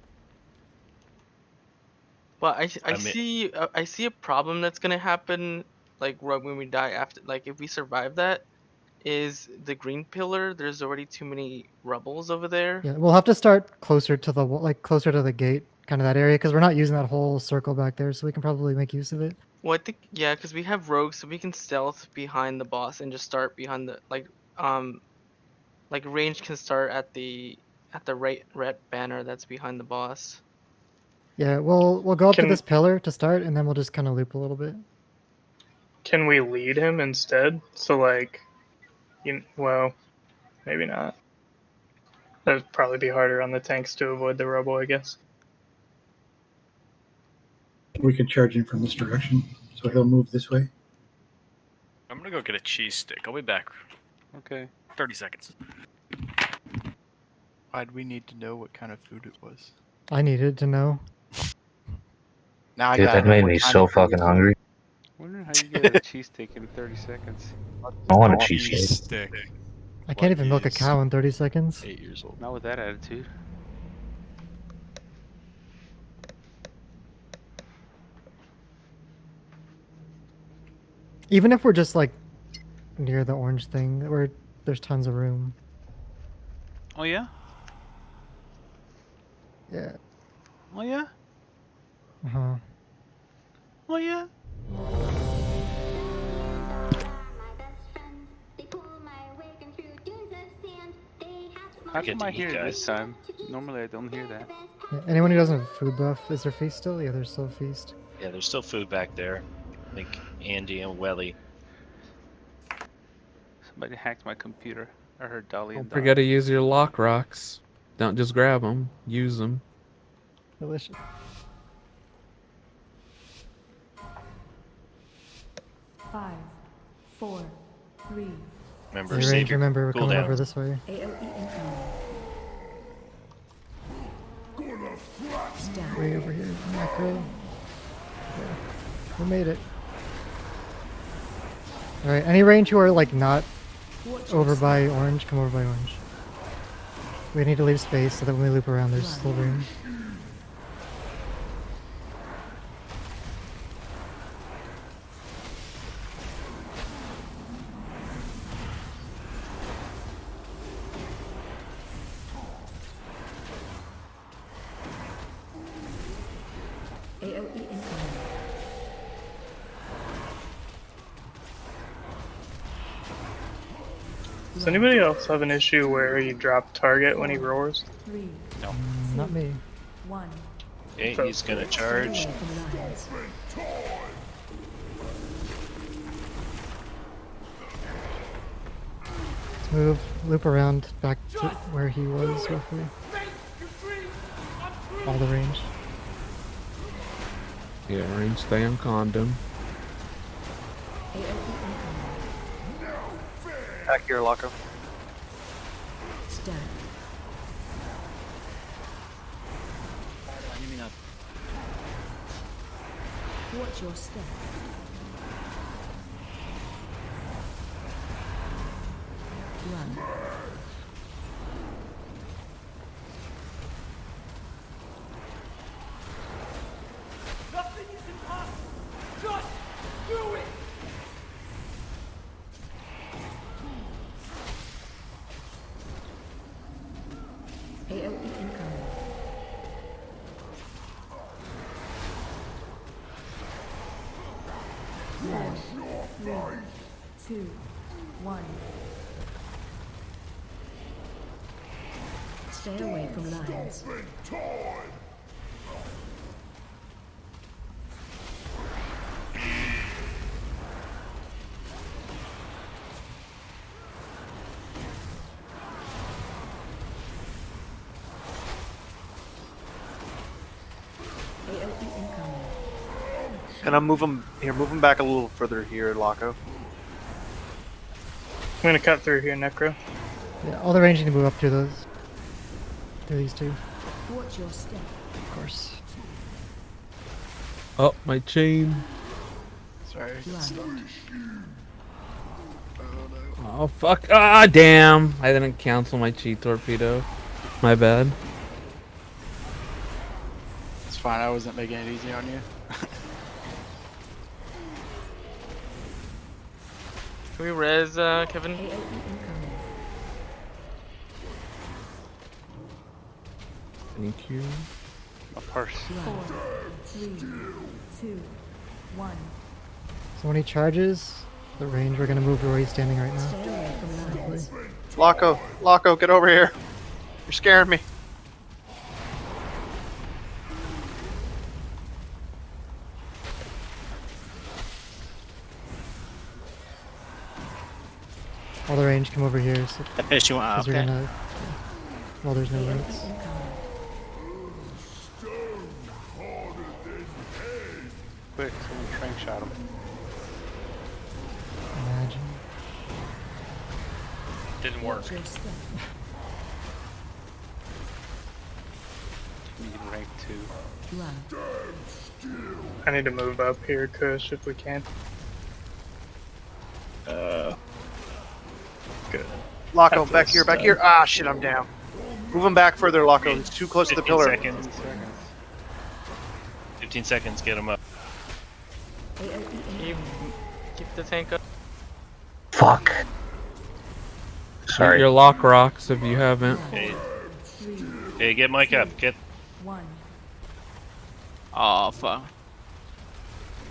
Speaker 14: But I
Speaker 1: I mean-
Speaker 14: see I see a problem that's gonna happen like when we die after, like if we survive that, is the green pillar. There's already too many rebels over there.
Speaker 2: Yeah, we'll have to start closer to the closer to the gate, kind of that area, because we're not using that whole circle back there, so we can probably make use of it.
Speaker 14: Well, I think yeah, because we have rogues, so we can stealth behind the boss and just start behind the like range can start at the right red banner that's behind the boss.
Speaker 2: Yeah, we'll go up to
Speaker 12: Can-
Speaker 2: this pillar to start, and then we'll just kind of loop a little bit.
Speaker 12: Can we lead him instead? So like, well, maybe not. That'd probably be harder on the tanks to avoid the rubble, I guess.
Speaker 3: We can charge him from this direction, so he'll move this way.
Speaker 5: I'm gonna go get a cheese stick. I'll be back.
Speaker 16: Okay.
Speaker 5: 30 seconds.
Speaker 6: Why'd we need to know what kind of food it was?
Speaker 2: I needed to know.
Speaker 6: Now I
Speaker 15: Dude,
Speaker 6: got
Speaker 15: that made me so fucking hungry.
Speaker 16: Wondering how you get a cheesesteak in 30 seconds.
Speaker 15: I want a cheesesteak.
Speaker 2: I can't even milk a cow in 30 seconds.
Speaker 9: 8 years old.
Speaker 16: Not with that attitude.
Speaker 2: Even if we're just like near the orange thing, where there's tons of room.
Speaker 16: Oh yeah?
Speaker 2: Yeah.
Speaker 16: Oh yeah?
Speaker 2: Uh-huh.
Speaker 16: Oh yeah? How come I hear it this time? Normally I don't hear that.
Speaker 2: Yeah, anyone who doesn't have food buff, is there feast still? Yeah, there's still feast.
Speaker 1: Yeah, there's still food back there. I think Andy and Welly.
Speaker 16: Somebody hacked my computer. I heard Dolly
Speaker 8: Don't
Speaker 16: and
Speaker 8: forget to use your lock rocks. Don't just grab them. Use them.
Speaker 2: Delicious.
Speaker 10: Five, four, three.
Speaker 1: Remember,
Speaker 2: Hey,
Speaker 1: save
Speaker 2: Range,
Speaker 1: your
Speaker 2: remember, we're coming
Speaker 1: cooldown.
Speaker 2: over this way.
Speaker 10: AOE incoming. Stab.
Speaker 2: Way over here. Macro. Yeah. We made it. Alright, any range who are like not over by orange, come over by orange. We need to leave space so that when we loop around there's still room.
Speaker 10: AOE incoming.
Speaker 12: Does anybody else have an issue where you drop target when he roars?
Speaker 10: Three,
Speaker 1: No.
Speaker 2: Not me.
Speaker 10: one.
Speaker 1: Okay, he's gonna charge.
Speaker 10: Stay away from lines.
Speaker 2: Let's move, loop around back to where he was roughly. All the range.
Speaker 8: Yeah, range stay on condom.
Speaker 10: AOE incoming.
Speaker 4: Back here, Loco.
Speaker 10: Stab. Watch your step. Run.
Speaker 11: Nothing is impossible. Just do it.
Speaker 10: AOE incoming. Five, three, two, one. Stay away from lines. AOE incoming.
Speaker 4: Can I move him here? Move him back a little further here, Loco.
Speaker 12: I'm gonna cut through here, Necro.
Speaker 2: Yeah, all the range need to move up to those. To these two.
Speaker 10: Watch your step.
Speaker 2: Of course.
Speaker 8: Oh, my chain.
Speaker 6: Sorry.
Speaker 8: Oh, fuck. Ah, damn. I didn't cancel my cheat torpedo. My bad.
Speaker 6: It's fine. I wasn't making it easy on you.
Speaker 14: Can we res, Kevin?
Speaker 8: Thank you.
Speaker 16: Of course.
Speaker 10: 4, 3, 2, 1.
Speaker 2: So when he charges, the range, we're gonna move to where he's standing right now.
Speaker 10: Stay away from lines.
Speaker 4: Locko, get over here. You're scaring me.
Speaker 2: All the range, come over here. So,
Speaker 17: The fish you want.
Speaker 2: 'cause you're
Speaker 17: Okay.
Speaker 2: gonna, well, there's no roots.
Speaker 16: Quick, someone trank shot him.
Speaker 2: Imagine.
Speaker 5: Didn't work.
Speaker 10: Watch your step.
Speaker 16: Need rank 2.
Speaker 10: Run.
Speaker 12: I need to move up here, Kush, if we can. Good.
Speaker 4: Locko,
Speaker 12: After
Speaker 4: back
Speaker 12: this
Speaker 4: here, back
Speaker 12: stuff.
Speaker 4: here. Ah, shit, I'm down. Move him back further, Locko. He's too close to the
Speaker 1: 15
Speaker 4: pillar.
Speaker 1: seconds. 15 seconds, get him up.
Speaker 14: Keep the tank up.
Speaker 15: Fuck. Sorry.
Speaker 8: Your lock rocks if you haven't.
Speaker 1: Hey, get Mike up. Get.
Speaker 10: 1.
Speaker 17: Oh fuck.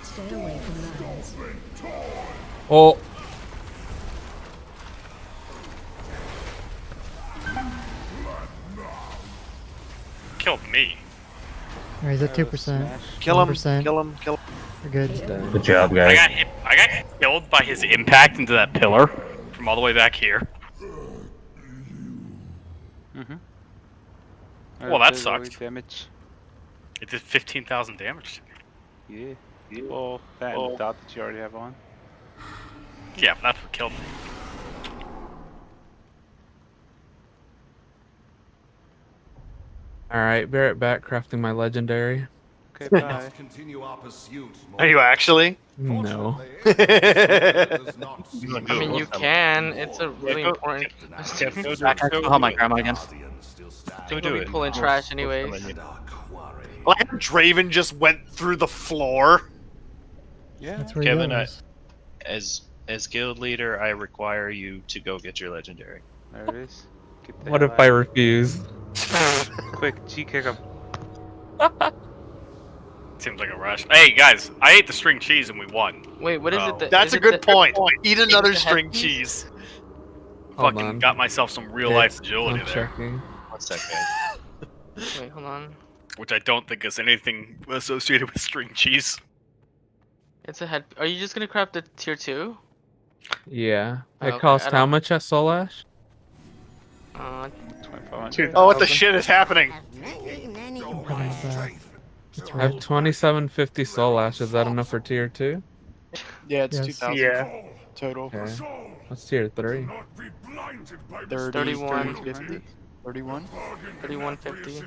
Speaker 10: Stay away from lines.
Speaker 8: Oh.
Speaker 5: Killed me.
Speaker 2: Alright, he's at 2%.
Speaker 4: Kill him,
Speaker 2: 1%.
Speaker 4: kill him, kill him.
Speaker 2: We're good.
Speaker 15: Good job, guys.
Speaker 5: I got killed by his impact into that pillar from all the way back here.
Speaker 16: Mm-hmm.
Speaker 5: Well, that sucked.
Speaker 16: Damage.
Speaker 5: It did 15,000 damage to me.
Speaker 16: Yeah. Well, that and the dot that you already have on.
Speaker 5: Yeah, but that's what killed me.
Speaker 8: Alright, be right back crafting my legendary.
Speaker 16: Okay, bye.
Speaker 4: Are you actually?
Speaker 8: No.
Speaker 14: I mean, you can. It's a really
Speaker 1: go-
Speaker 14: important.
Speaker 17: Back, I can help my grandma again.
Speaker 1: Go
Speaker 14: We'll
Speaker 1: do
Speaker 14: be
Speaker 1: it.
Speaker 14: pulling trash anyways.
Speaker 4: Like Draven just went through the floor.
Speaker 16: Yeah.
Speaker 2: That's where he
Speaker 1: Kevin,
Speaker 2: goes.
Speaker 1: as guild leader, I require you to go get your legendary.
Speaker 16: There it is. Get the
Speaker 8: What
Speaker 16: hell
Speaker 8: if I
Speaker 16: out.
Speaker 8: refuse?
Speaker 16: Quick, G-kick him.
Speaker 5: Seems like a rush. Hey guys, I ate the string cheese and we won.
Speaker 14: Wait, what is
Speaker 1: Oh.
Speaker 14: it? That,
Speaker 4: That's
Speaker 14: is
Speaker 4: a
Speaker 14: it
Speaker 4: good
Speaker 14: the-
Speaker 4: point. Eat another
Speaker 14: the
Speaker 4: string
Speaker 14: headpiece?
Speaker 4: cheese.
Speaker 8: Hold
Speaker 5: Fucking
Speaker 8: on.
Speaker 5: got myself some real life agility
Speaker 8: I'm
Speaker 5: there,
Speaker 8: checking.
Speaker 1: One sec, guys.
Speaker 14: Wait, hold on.
Speaker 5: which I don't think is anything associated with string cheese.
Speaker 14: It's a head. Are you just gonna craft the tier 2?
Speaker 8: Yeah.
Speaker 14: Oh,
Speaker 8: It
Speaker 14: okay,
Speaker 8: costs
Speaker 14: I
Speaker 8: how
Speaker 14: don't-
Speaker 8: much at Soul Ash?
Speaker 16: 2500.
Speaker 4: Oh, what the shit is happening?
Speaker 2: I'm coming back. It's
Speaker 8: I have
Speaker 2: right.
Speaker 8: 2750 Soul Ash. Is that enough for tier 2?
Speaker 6: Yeah, it's
Speaker 2: Yes.
Speaker 6: 2,000
Speaker 12: Yeah.
Speaker 6: total.
Speaker 8: Okay. What's tier 3?
Speaker 14: 31.
Speaker 6: 50. 31?
Speaker 14: 3150.
Speaker 16: Did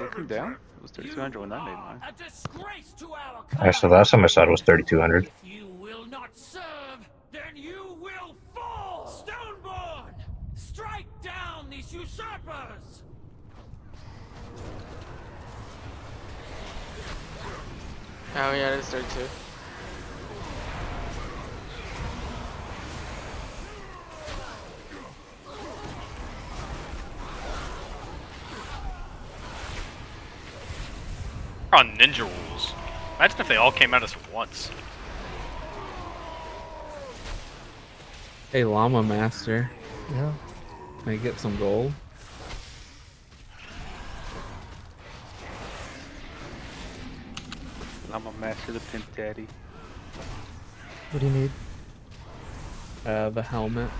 Speaker 16: it come down? It was 3200 when I made mine.
Speaker 11: A disgrace to our
Speaker 15: Alright, so the last time I saw it was 3200.
Speaker 11: If you will not serve, then you will fall! Stoneborn! Strike down these usurpers!
Speaker 14: Oh yeah, it's tier 2.
Speaker 5: On ninja rules. Imagine if they all came at us at once.
Speaker 8: Hey, Llama Master.
Speaker 2: Yeah.
Speaker 8: Can I get some gold?
Speaker 16: I'm a master of the Pimp Daddy.
Speaker 2: What do you need?
Speaker 8: The helmet.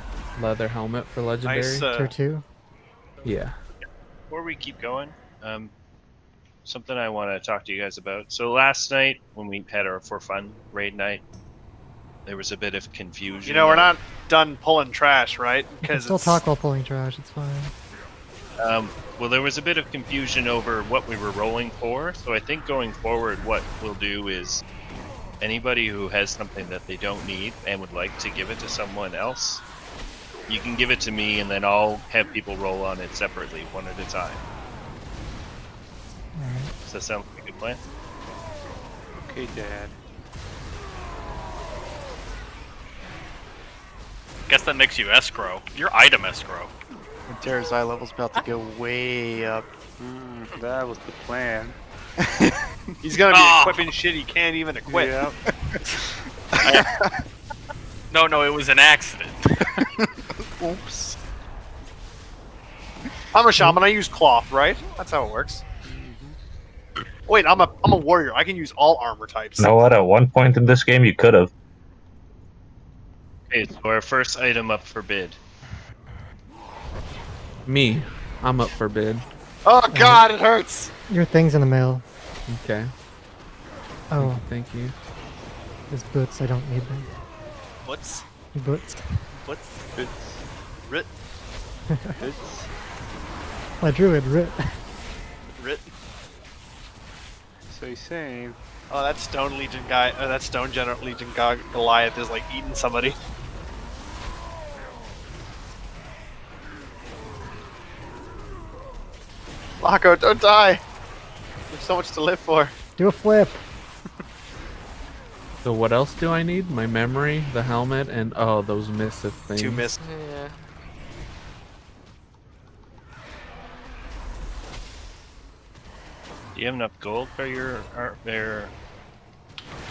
Speaker 8: Leather helmet for legendary.
Speaker 1: Nice,
Speaker 2: Tier 2?
Speaker 8: Yeah.
Speaker 1: Before we keep going, something I want to talk to you guys about. So last night when we had our for fun raid night, there was a bit of confusion.
Speaker 4: You know, we're not done pulling trash, right?
Speaker 2: You can still talk while pulling trash, it's fine.
Speaker 1: Well, there was a bit of confusion over what we were rolling for. So I think going forward, what we'll do is anybody who has something that they don't need and would like to give it to someone else, you can give it to me, and then I'll have people roll on it separately, one at a time.
Speaker 2: Alright.
Speaker 1: Does that sound like a good plan?
Speaker 16: Okay, Dad.
Speaker 5: Guess that makes you escrow. You're item escrow.
Speaker 6: Terra's eye level's about to go way up.
Speaker 16: That was the plan.
Speaker 4: He's gonna be equipping shit he can't even equip.
Speaker 16: Yep.
Speaker 5: No, it was an accident.
Speaker 6: Oops.
Speaker 4: I'm a shaman. I use cloth, right? That's how it works. Wait, I'm a warrior. I can use all armor types.
Speaker 15: You know what? At one point in this game, you could have.
Speaker 1: Okay, so our first item up for bid.
Speaker 8: Me. I'm up for bid.
Speaker 4: Oh God, it hurts.
Speaker 2: Your thing's in the mail.
Speaker 8: Okay.
Speaker 2: Oh,
Speaker 8: Thank you.
Speaker 2: there's boots. I don't need them.
Speaker 4: What's
Speaker 2: Boots.
Speaker 4: Rit?
Speaker 2: My druid, Rit.
Speaker 4: Rit?
Speaker 16: So he's saying.
Speaker 4: Oh, that Stone Legion guy, that Stone Legion guy, Goliath is like eating somebody. Locko, don't die! There's so much to live for.
Speaker 2: Do a flip.
Speaker 8: So what else do I need? My memory, the helmet, and oh, those missive things.
Speaker 4: 2 miss.
Speaker 14: Yeah.
Speaker 1: Do you have enough gold for your
Speaker 2: What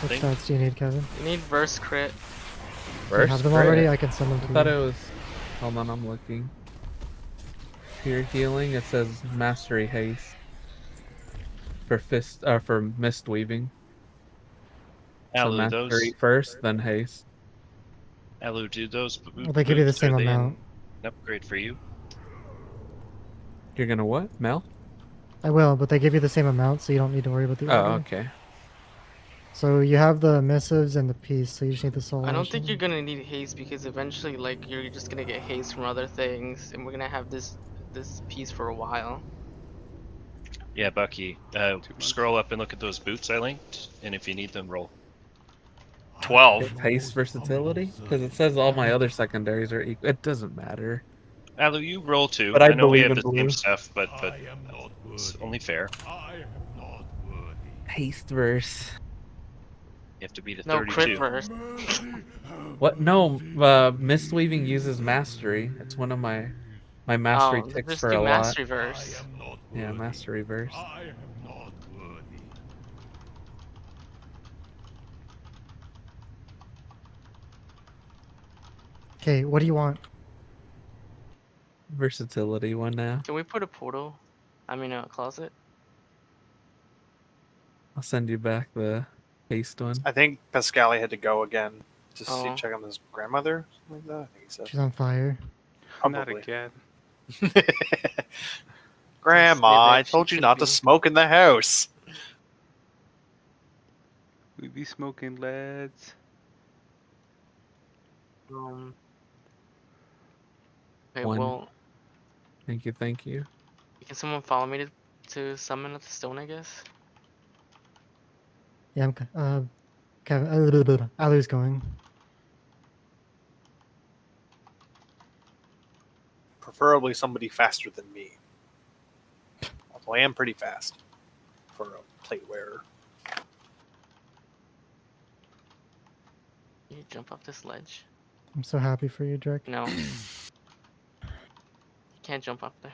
Speaker 1: thing?
Speaker 2: stats do you need, Kevin?
Speaker 14: You need verse crit.
Speaker 2: Do you have them already? I can send them to
Speaker 8: I
Speaker 2: you.
Speaker 8: thought it was. Hold on, I'm looking. Pure healing. It says mastery haste for for mist weaving. So
Speaker 1: Alu,
Speaker 8: mastery
Speaker 1: those
Speaker 8: first, then haste.
Speaker 1: Alu, do those
Speaker 2: Well, they give you the
Speaker 1: boots, are
Speaker 2: same
Speaker 1: they
Speaker 2: amount.
Speaker 1: an upgrade for you?
Speaker 8: You're gonna what, Mel?
Speaker 2: I will, but they give you the same amount, so you don't need to worry about the order.
Speaker 8: Oh, okay.
Speaker 2: So you have the missives and the piece, so you just need the soul.
Speaker 14: I don't
Speaker 2: ash
Speaker 14: think
Speaker 2: and-
Speaker 14: you're gonna need haste because eventually, like, you're just gonna get haste from other things, and we're gonna have this piece for a while.
Speaker 1: Yeah, Bucky. Scroll up and look at those boots I linked, and if you need them, roll.
Speaker 5: 12.
Speaker 8: Haste versatility? Because it says all my other secondaries are equal. It doesn't matter.
Speaker 1: Alu, you roll too.
Speaker 8: But I
Speaker 1: know we
Speaker 8: believe
Speaker 1: have
Speaker 8: in
Speaker 1: the
Speaker 8: blue.
Speaker 1: same stuff, but it's only fair.
Speaker 8: Haste verse.
Speaker 1: You have to beat a
Speaker 14: No,
Speaker 1: 32.
Speaker 14: crit verse.
Speaker 8: What? No, mist weaving uses mastery. It's one of my mastery
Speaker 14: Oh,
Speaker 8: ticks
Speaker 14: just
Speaker 8: for
Speaker 14: do
Speaker 8: a
Speaker 14: mastery
Speaker 8: lot.
Speaker 14: verse.
Speaker 8: Yeah, mastery verse.
Speaker 2: Okay, what do you want?
Speaker 8: Versatility one now.
Speaker 14: Can we put a portal? I mean, a closet.
Speaker 8: I'll send you back the haste one.
Speaker 4: I think Pascali had to go again to see,
Speaker 14: Oh.
Speaker 4: check on his grandmother. Something like that. I think he said.
Speaker 2: She's on fire.
Speaker 16: Not
Speaker 4: Probably.
Speaker 16: again.
Speaker 4: Grandma, I
Speaker 14: she
Speaker 4: told you
Speaker 14: could
Speaker 4: not to
Speaker 14: be.
Speaker 4: smoke in the house.
Speaker 16: We be smoking lads.
Speaker 14: Okay,
Speaker 8: One.
Speaker 14: well,
Speaker 8: Thank you, thank you.
Speaker 14: can someone follow me to summon at the stone? I guess.
Speaker 2: Yeah, I'm. Kevin. Alu's going.
Speaker 4: Preferably somebody faster than me. Although I am pretty fast for a plate wearer.
Speaker 14: Can you jump off this ledge?
Speaker 2: I'm so happy for you, Drake.
Speaker 14: No. You can't jump up there.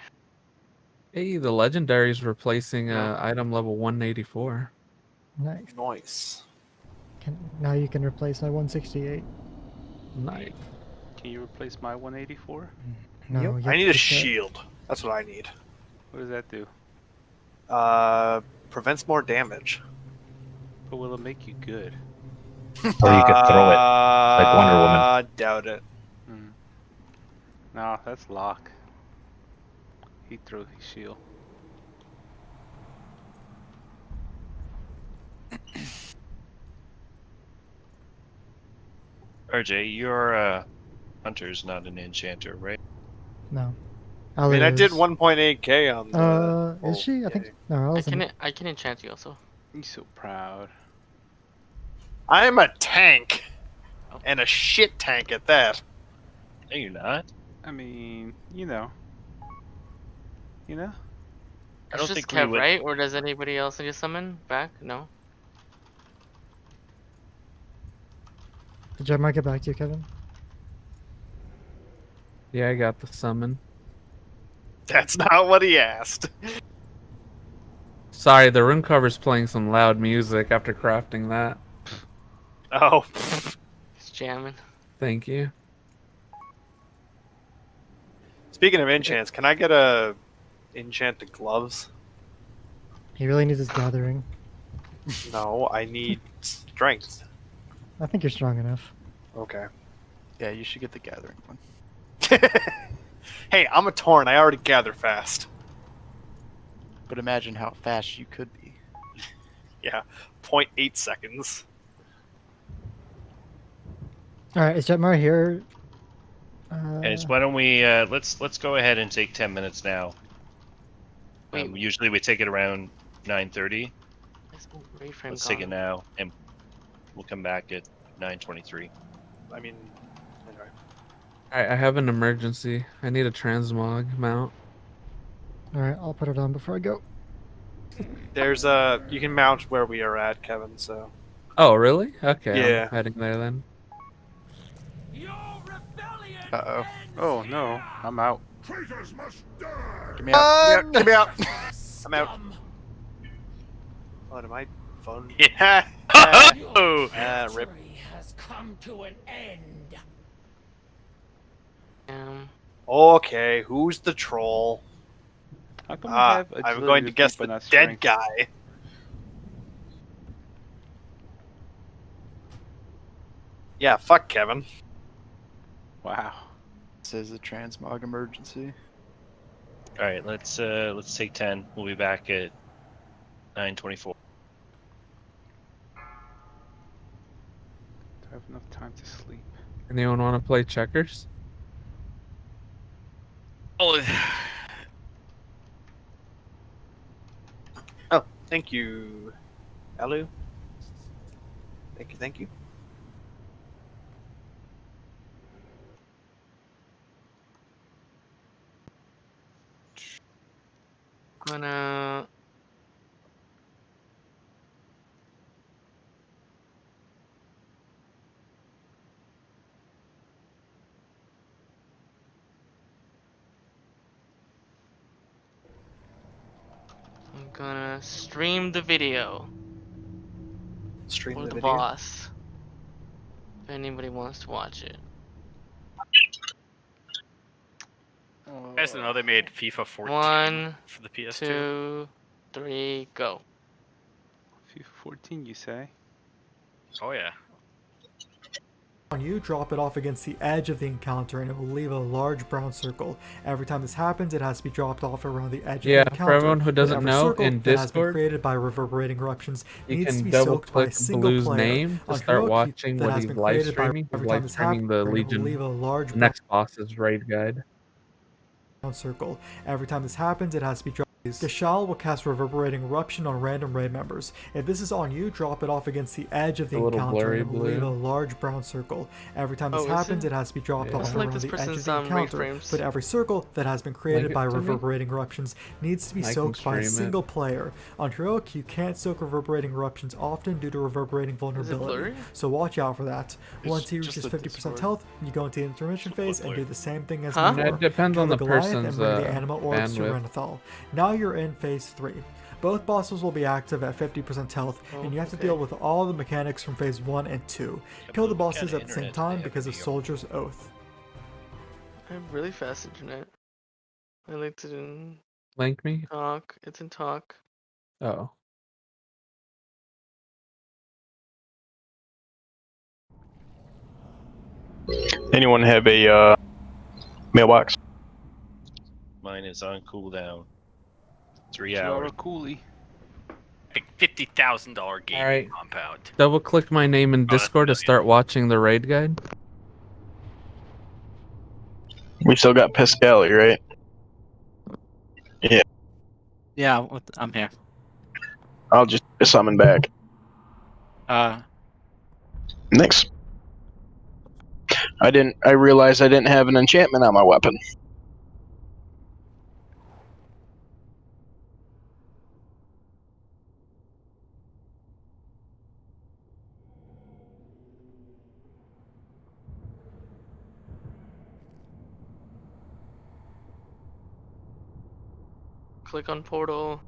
Speaker 8: Hey, the legendary is replacing
Speaker 14: No.
Speaker 8: item level 184.
Speaker 2: Nice.
Speaker 4: Nice.
Speaker 2: Now you can replace my 168.
Speaker 8: Nice.
Speaker 16: Can you replace my 184?
Speaker 2: No, you
Speaker 4: I
Speaker 2: have
Speaker 4: need
Speaker 2: to
Speaker 4: a
Speaker 2: put that-
Speaker 4: shield. That's what I need.
Speaker 16: What does that do?
Speaker 4: Prevents more damage.
Speaker 16: But will it make you good?
Speaker 15: Or you could throw it like Wonder Woman.
Speaker 4: Doubt it.
Speaker 16: No, that's Locke. He throws his shield.
Speaker 1: RJ, you're a hunter's not an enchanter, right?
Speaker 2: No.
Speaker 4: I mean, I did
Speaker 2: Alu's.
Speaker 4: 1.8k on the.
Speaker 2: Is she? I think. No,
Speaker 14: I can enchant you also.
Speaker 16: He's so proud.
Speaker 4: I'm a tank, and a shit tank at that.
Speaker 1: No, you're not.
Speaker 16: I mean, you know. You know?
Speaker 1: I
Speaker 14: It's
Speaker 1: don't
Speaker 14: just
Speaker 1: think we
Speaker 14: Kev,
Speaker 1: would-
Speaker 14: right? Or does anybody else need to summon back? No.
Speaker 2: Did I mark it back to you, Kevin?
Speaker 8: Yeah, I got the summon.
Speaker 4: That's not what he asked.
Speaker 8: Sorry, the room cover's playing some loud music after crafting that.
Speaker 4: Oh.
Speaker 14: He's jamming.
Speaker 8: Thank you.
Speaker 4: Speaking of enchants, can I get a enchanted gloves?
Speaker 2: He really needs his gathering.
Speaker 4: No, I need strength.
Speaker 2: I think you're strong enough.
Speaker 4: Okay.
Speaker 6: Yeah, you should get the gathering one.
Speaker 4: Hey, I'm a Tauren. I already gather fast.
Speaker 6: But imagine how fast you could be.
Speaker 4: Yeah, 0.8 seconds.
Speaker 2: All right, is Jetmar here?
Speaker 1: And why don't we let's go ahead and take 10 minutes now. Usually we take it around 9:30. Let's take it now, and we'll come back at 9:23.
Speaker 4: I mean, anyway.
Speaker 8: I have an emergency. I need a transmog mount.
Speaker 2: All right, I'll put it on before I go.
Speaker 4: There's you can mount where we are at, Kevin. So.
Speaker 8: Oh, really? Okay,
Speaker 4: Yeah.
Speaker 8: I'm heading there then.
Speaker 16: Uh-oh. Oh, no. I'm out.
Speaker 6: Give me out.
Speaker 4: Get me out. I'm out. What am I? Phone?
Speaker 5: Yeah.
Speaker 4: Rip.
Speaker 11: Has come to an end.
Speaker 4: Okay, who's the troll?
Speaker 16: How come we have
Speaker 4: I'm
Speaker 16: agility
Speaker 4: going to
Speaker 16: with
Speaker 4: guess
Speaker 16: deep but
Speaker 4: the
Speaker 16: not
Speaker 4: dead
Speaker 16: strength?
Speaker 4: guy. Yeah, fuck Kevin.
Speaker 16: Wow.
Speaker 6: This is a transmog emergency.
Speaker 1: All right, let's take 10. We'll be back at 9:24.
Speaker 16: Do I have enough time to sleep?
Speaker 8: Anyone want to play checkers?
Speaker 5: Oh,
Speaker 4: Oh, thank you, Alu. Thank you, thank you.
Speaker 14: Gonna. I'm gonna stream the video.
Speaker 4: Stream
Speaker 14: For
Speaker 4: the
Speaker 14: the
Speaker 4: video?
Speaker 14: boss. If anybody wants to watch it.
Speaker 5: you guys know they made FIFA 14
Speaker 14: 1,
Speaker 5: for the PS2.
Speaker 14: 2, 3, go.
Speaker 16: FIFA 14, you say?
Speaker 5: Oh yeah.
Speaker 18: On you, drop it off against the edge of the encounter and it will leave a large brown circle. Every time this happens, it has to be dropped off around the edge
Speaker 8: Yeah,
Speaker 18: of the encounter.
Speaker 8: for everyone who doesn't
Speaker 18: Whatever
Speaker 8: know,
Speaker 18: circle
Speaker 8: in
Speaker 18: that has been
Speaker 8: Discord,
Speaker 18: created by reverberating eruptions
Speaker 8: you
Speaker 18: needs to
Speaker 8: can
Speaker 18: be
Speaker 8: double
Speaker 18: soaked by a
Speaker 8: click
Speaker 18: single
Speaker 8: Blue's
Speaker 18: player.
Speaker 8: name to
Speaker 18: On
Speaker 8: start
Speaker 18: Heroic
Speaker 8: watching
Speaker 18: that
Speaker 8: what
Speaker 18: has
Speaker 8: he's
Speaker 18: been
Speaker 8: live
Speaker 18: created by
Speaker 8: streaming. He's
Speaker 18: every
Speaker 8: live
Speaker 18: time this
Speaker 8: streaming the
Speaker 18: happens, it will
Speaker 8: Legion
Speaker 18: leave a large
Speaker 8: next boss's raid guide.
Speaker 18: brown circle. Every time this happens, it has to be dropped. Gashal will cast Reverberating Eruption on random raid members. If this is on you, drop it off against the edge of the
Speaker 8: A little
Speaker 18: encounter
Speaker 8: blurry
Speaker 18: and it will leave
Speaker 8: blue.
Speaker 18: a large brown circle. Every time this
Speaker 14: Oh, is
Speaker 18: happens,
Speaker 14: it?
Speaker 18: it has to be dropped
Speaker 8: Yeah.
Speaker 18: off
Speaker 14: Looks like
Speaker 18: around
Speaker 14: this
Speaker 18: the edge of
Speaker 14: person's
Speaker 18: the
Speaker 14: raid
Speaker 18: encounter.
Speaker 14: frames.
Speaker 18: But every circle that has been created
Speaker 8: Link it
Speaker 18: by
Speaker 8: to me?
Speaker 18: Reverberating Eruptions needs to be
Speaker 8: I can
Speaker 18: soaked by a
Speaker 8: stream it.
Speaker 18: single player. On Heroic, you can't soak Reverberating Eruptions often due to Reverberating Vulnerability,
Speaker 14: blurry?
Speaker 18: so watch out for that. Once he
Speaker 6: just
Speaker 18: reaches
Speaker 6: the
Speaker 18: 50%
Speaker 6: Discord.
Speaker 18: health, you go into the intermission phase and do the same thing as
Speaker 14: Huh?
Speaker 18: before.
Speaker 8: It depends
Speaker 18: Kill
Speaker 8: on the
Speaker 18: Goliath
Speaker 8: person's
Speaker 18: and bring the anima orbs to
Speaker 8: bandwidth.
Speaker 18: Renathal. Now you're in phase 3. Both bosses will be active at 50% health, and you have to deal with all the mechanics from phase 1 and 2. Kill the bosses at the same time because of Soldier's Oath.
Speaker 14: I have really fast internet. I linked it in
Speaker 8: Link me?
Speaker 14: talk. It's in talk.
Speaker 8: Oh.
Speaker 13: Anyone have a mailbox?
Speaker 1: Mine is on cooldown. 3
Speaker 16: 2-hour
Speaker 1: hours.
Speaker 16: coolie.
Speaker 5: Big $50,000 gaming
Speaker 8: Alright.
Speaker 5: compound.
Speaker 8: Double click my name in
Speaker 5: Oh, that's
Speaker 8: Discord to start watching the raid guide.
Speaker 13: We still got Piscali, right? Yeah.
Speaker 17: Yeah, I'm here.
Speaker 13: I'll just summon back. Next. I realized I didn't have an enchantment on my weapon.
Speaker 14: Click on portal.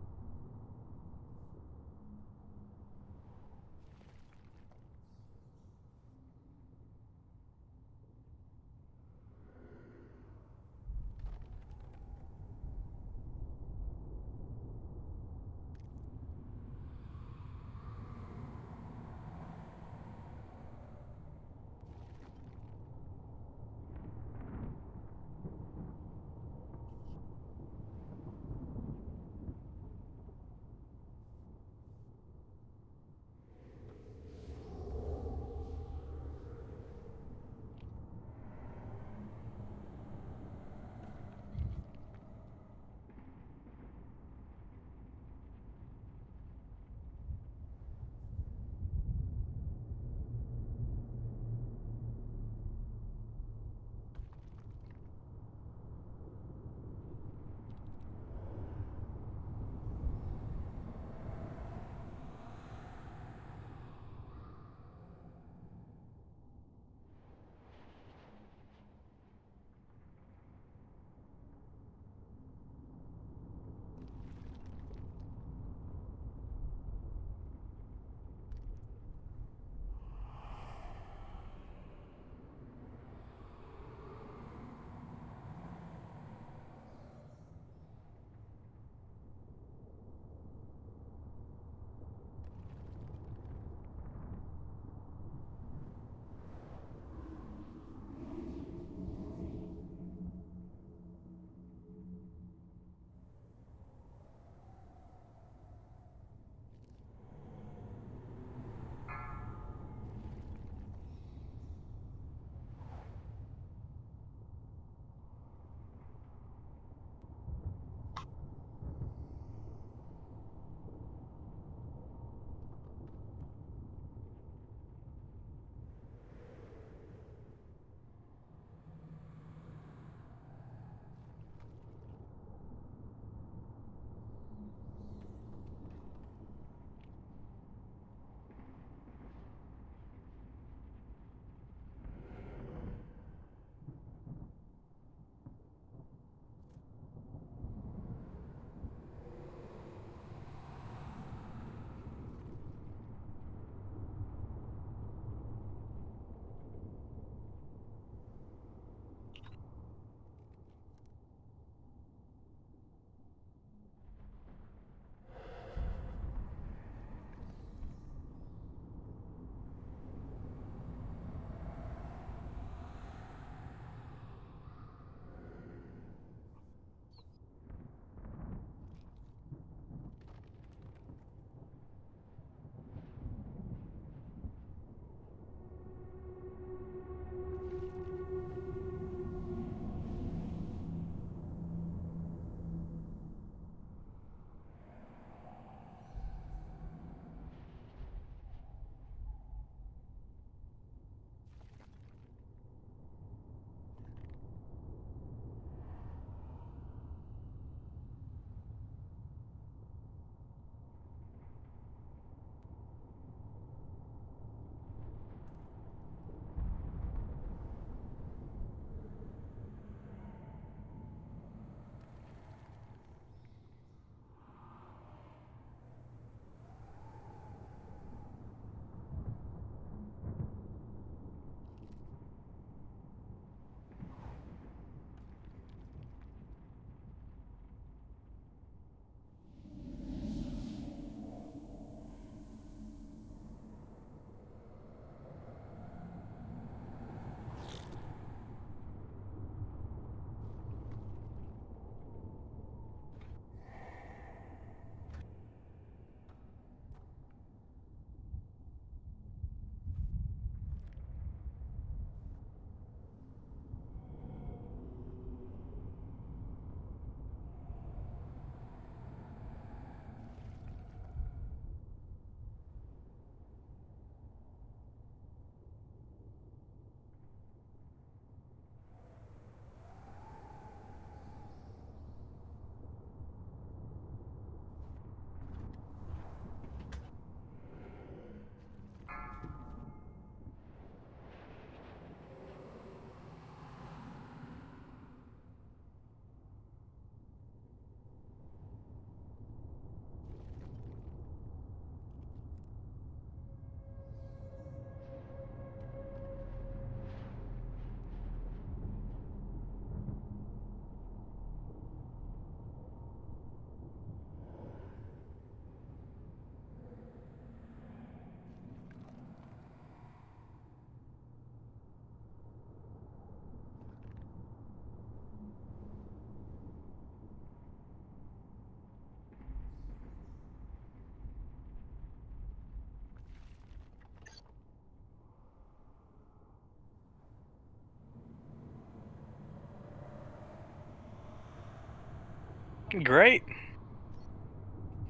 Speaker 9: fucking great.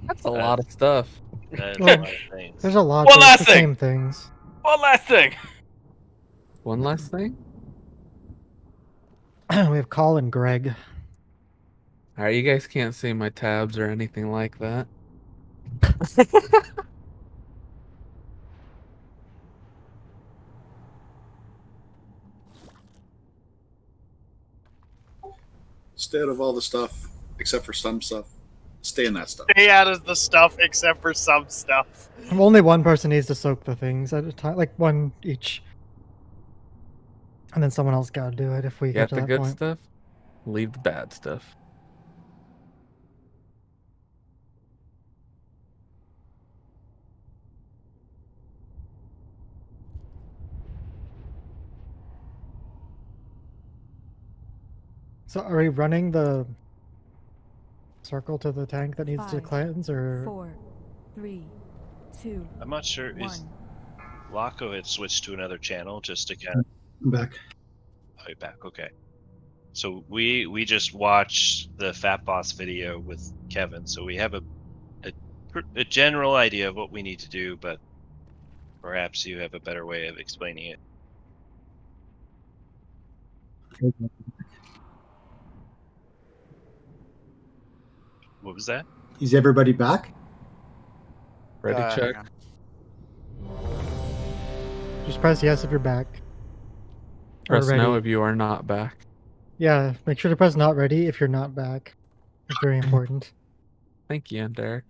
Speaker 8: That's a lot of stuff.
Speaker 1: That's
Speaker 2: Well,
Speaker 1: a lot of things.
Speaker 2: there's a lot.
Speaker 9: One
Speaker 2: But
Speaker 9: last
Speaker 2: it's the
Speaker 9: thing.
Speaker 2: same things.
Speaker 9: One last thing.
Speaker 8: One last thing.
Speaker 2: We have Call and Greg.
Speaker 8: All right, you guys can't see my tabs or anything like that.
Speaker 19: Stay out of all the stuff except for some stuff. Stay in that stuff.
Speaker 4: Stay out of the stuff except for some stuff.
Speaker 2: Only one person needs to soak the things at a time, like one each. And then someone else gotta do it if we
Speaker 8: Get
Speaker 2: get to
Speaker 8: the
Speaker 2: that
Speaker 8: good
Speaker 2: point.
Speaker 8: stuff, leave the bad stuff.
Speaker 2: So are we running the circle to the tank that needs to
Speaker 10: 5,
Speaker 2: cleanse, or
Speaker 10: 4, 3, 2.
Speaker 1: I'm not sure. Is
Speaker 10: 1.
Speaker 1: Laco had switched to another channel just to kind of.
Speaker 3: I'm back.
Speaker 1: Oh, you're back. Okay. So we just watched the Fat Boss video with Kevin, so we have a general idea of what we need to do, but perhaps you have a better way of explaining it. What was that?
Speaker 3: Is everybody back?
Speaker 8: Ready, check.
Speaker 2: just press yes if you're back. Or
Speaker 8: Press no
Speaker 2: ready.
Speaker 8: if you are not back.
Speaker 2: Yeah, make sure to press not ready if you're not back. It's very important.
Speaker 8: Thank you, Derek.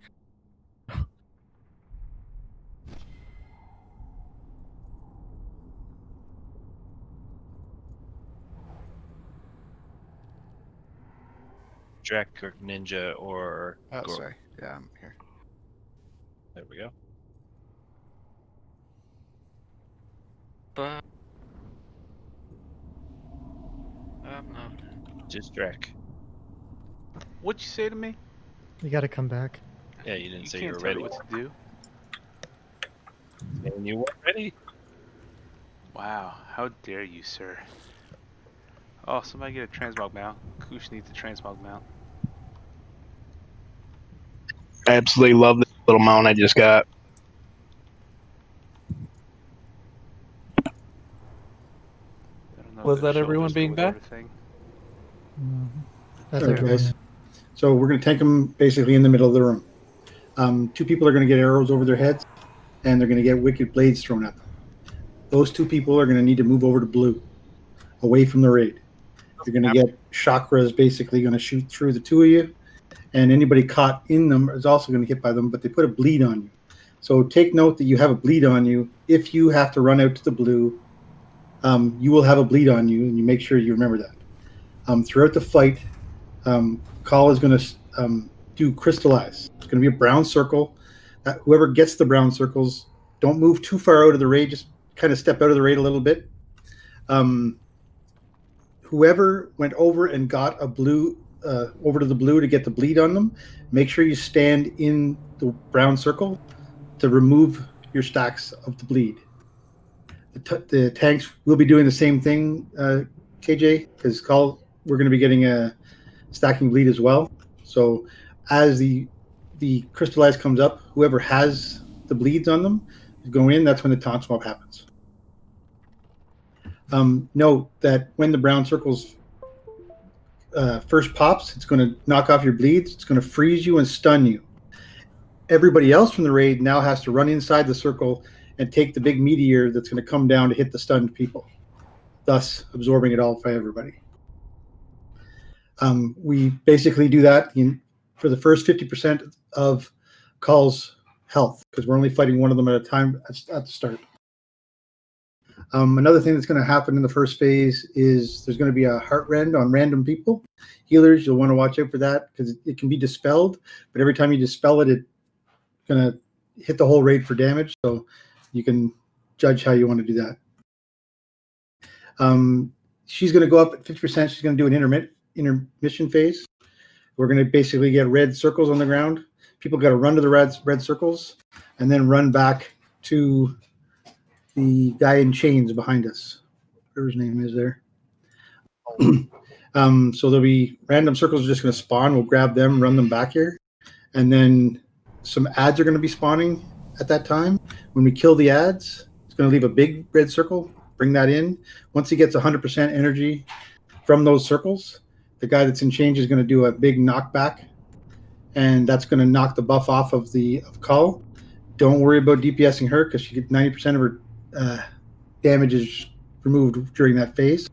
Speaker 1: Drek or Ninja or
Speaker 6: Oh,
Speaker 1: Gor-
Speaker 6: sorry. Yeah, I'm here.
Speaker 1: There we go.
Speaker 5: But
Speaker 1: Just Drek.
Speaker 16: What'd you say to me?
Speaker 2: You gotta come back.
Speaker 1: Yeah, you didn't say
Speaker 16: can't
Speaker 1: you were
Speaker 16: tell me
Speaker 1: ready.
Speaker 16: what to do.
Speaker 1: And you weren't ready.
Speaker 16: Wow, how dare you, sir? Oh, somebody get a transmog mount. Kush needs a transmog mount.
Speaker 13: I absolutely love this little mount I just got.
Speaker 8: Was that everyone being back?
Speaker 2: That's
Speaker 3: All right,
Speaker 2: everyone.
Speaker 3: guys. So we're going to tank them basically in the middle of the room. Two people are going to get arrows over their heads, and they're going to get wicked blades thrown at them. Those two people are going to need to move over to blue, away from the raid. You're going to get chakras basically going to shoot through the two of you, and anybody caught in them is also going to get by them, but they put a bleed on you. So take note that you have a bleed on you. If you have to run out to the blue, you will have a bleed on you, and you make sure you remember that. Throughout the fight, Call is going to do crystallize. It's going to be a brown circle. Whoever gets the brown circles, don't move too far out of the raid. Just kind of step out of the raid a little bit. Whoever went over and got a blue, over to the blue to get the bleed on them, make sure you stand in the brown circle to remove your stacks of the bleed. The tanks will be doing the same thing, KJ, because we're going to be getting a stacking bleed as well. So as the crystallized comes up, whoever has the bleeds on them go in. That's when the taunt swap happens. Note that when the brown circles first pops, it's going to knock off your bleeds. It's going to freeze you and stun you. Everybody else from the raid now has to run inside the circle and take the big meteor that's going to come down to hit the stunned people, thus absorbing it all for everybody. We basically do that for the first 50% of Call's health, because we're only fighting one of them at a time at the start. Another thing that's going to happen in the first phase is there's going to be a heart rend on random people. Healers, you'll want to watch out for that because it can be dispelled, but every time you dispel it, it's going to hit the whole raid for damage. So you can judge how you want to do that. She's going to go up at 50%. She's going to do an intermission phase. We're going to basically get red circles on the ground. People got to run to the red circles and then run back to the guy in chains behind us. Whatever his name is there. So there'll be random circles are just going to spawn. We'll grab them, run them back here, and then some ads are going to be spawning at that time. When we kill the ads, it's going to leave a big red circle. Bring that in. Once he gets 100% energy from those circles, the guy that's in change is going to do a big knockback, and that's going to knock the buff off of Cull. Don't worry about DPSing her because she gets 90% of her damage is removed during that phase.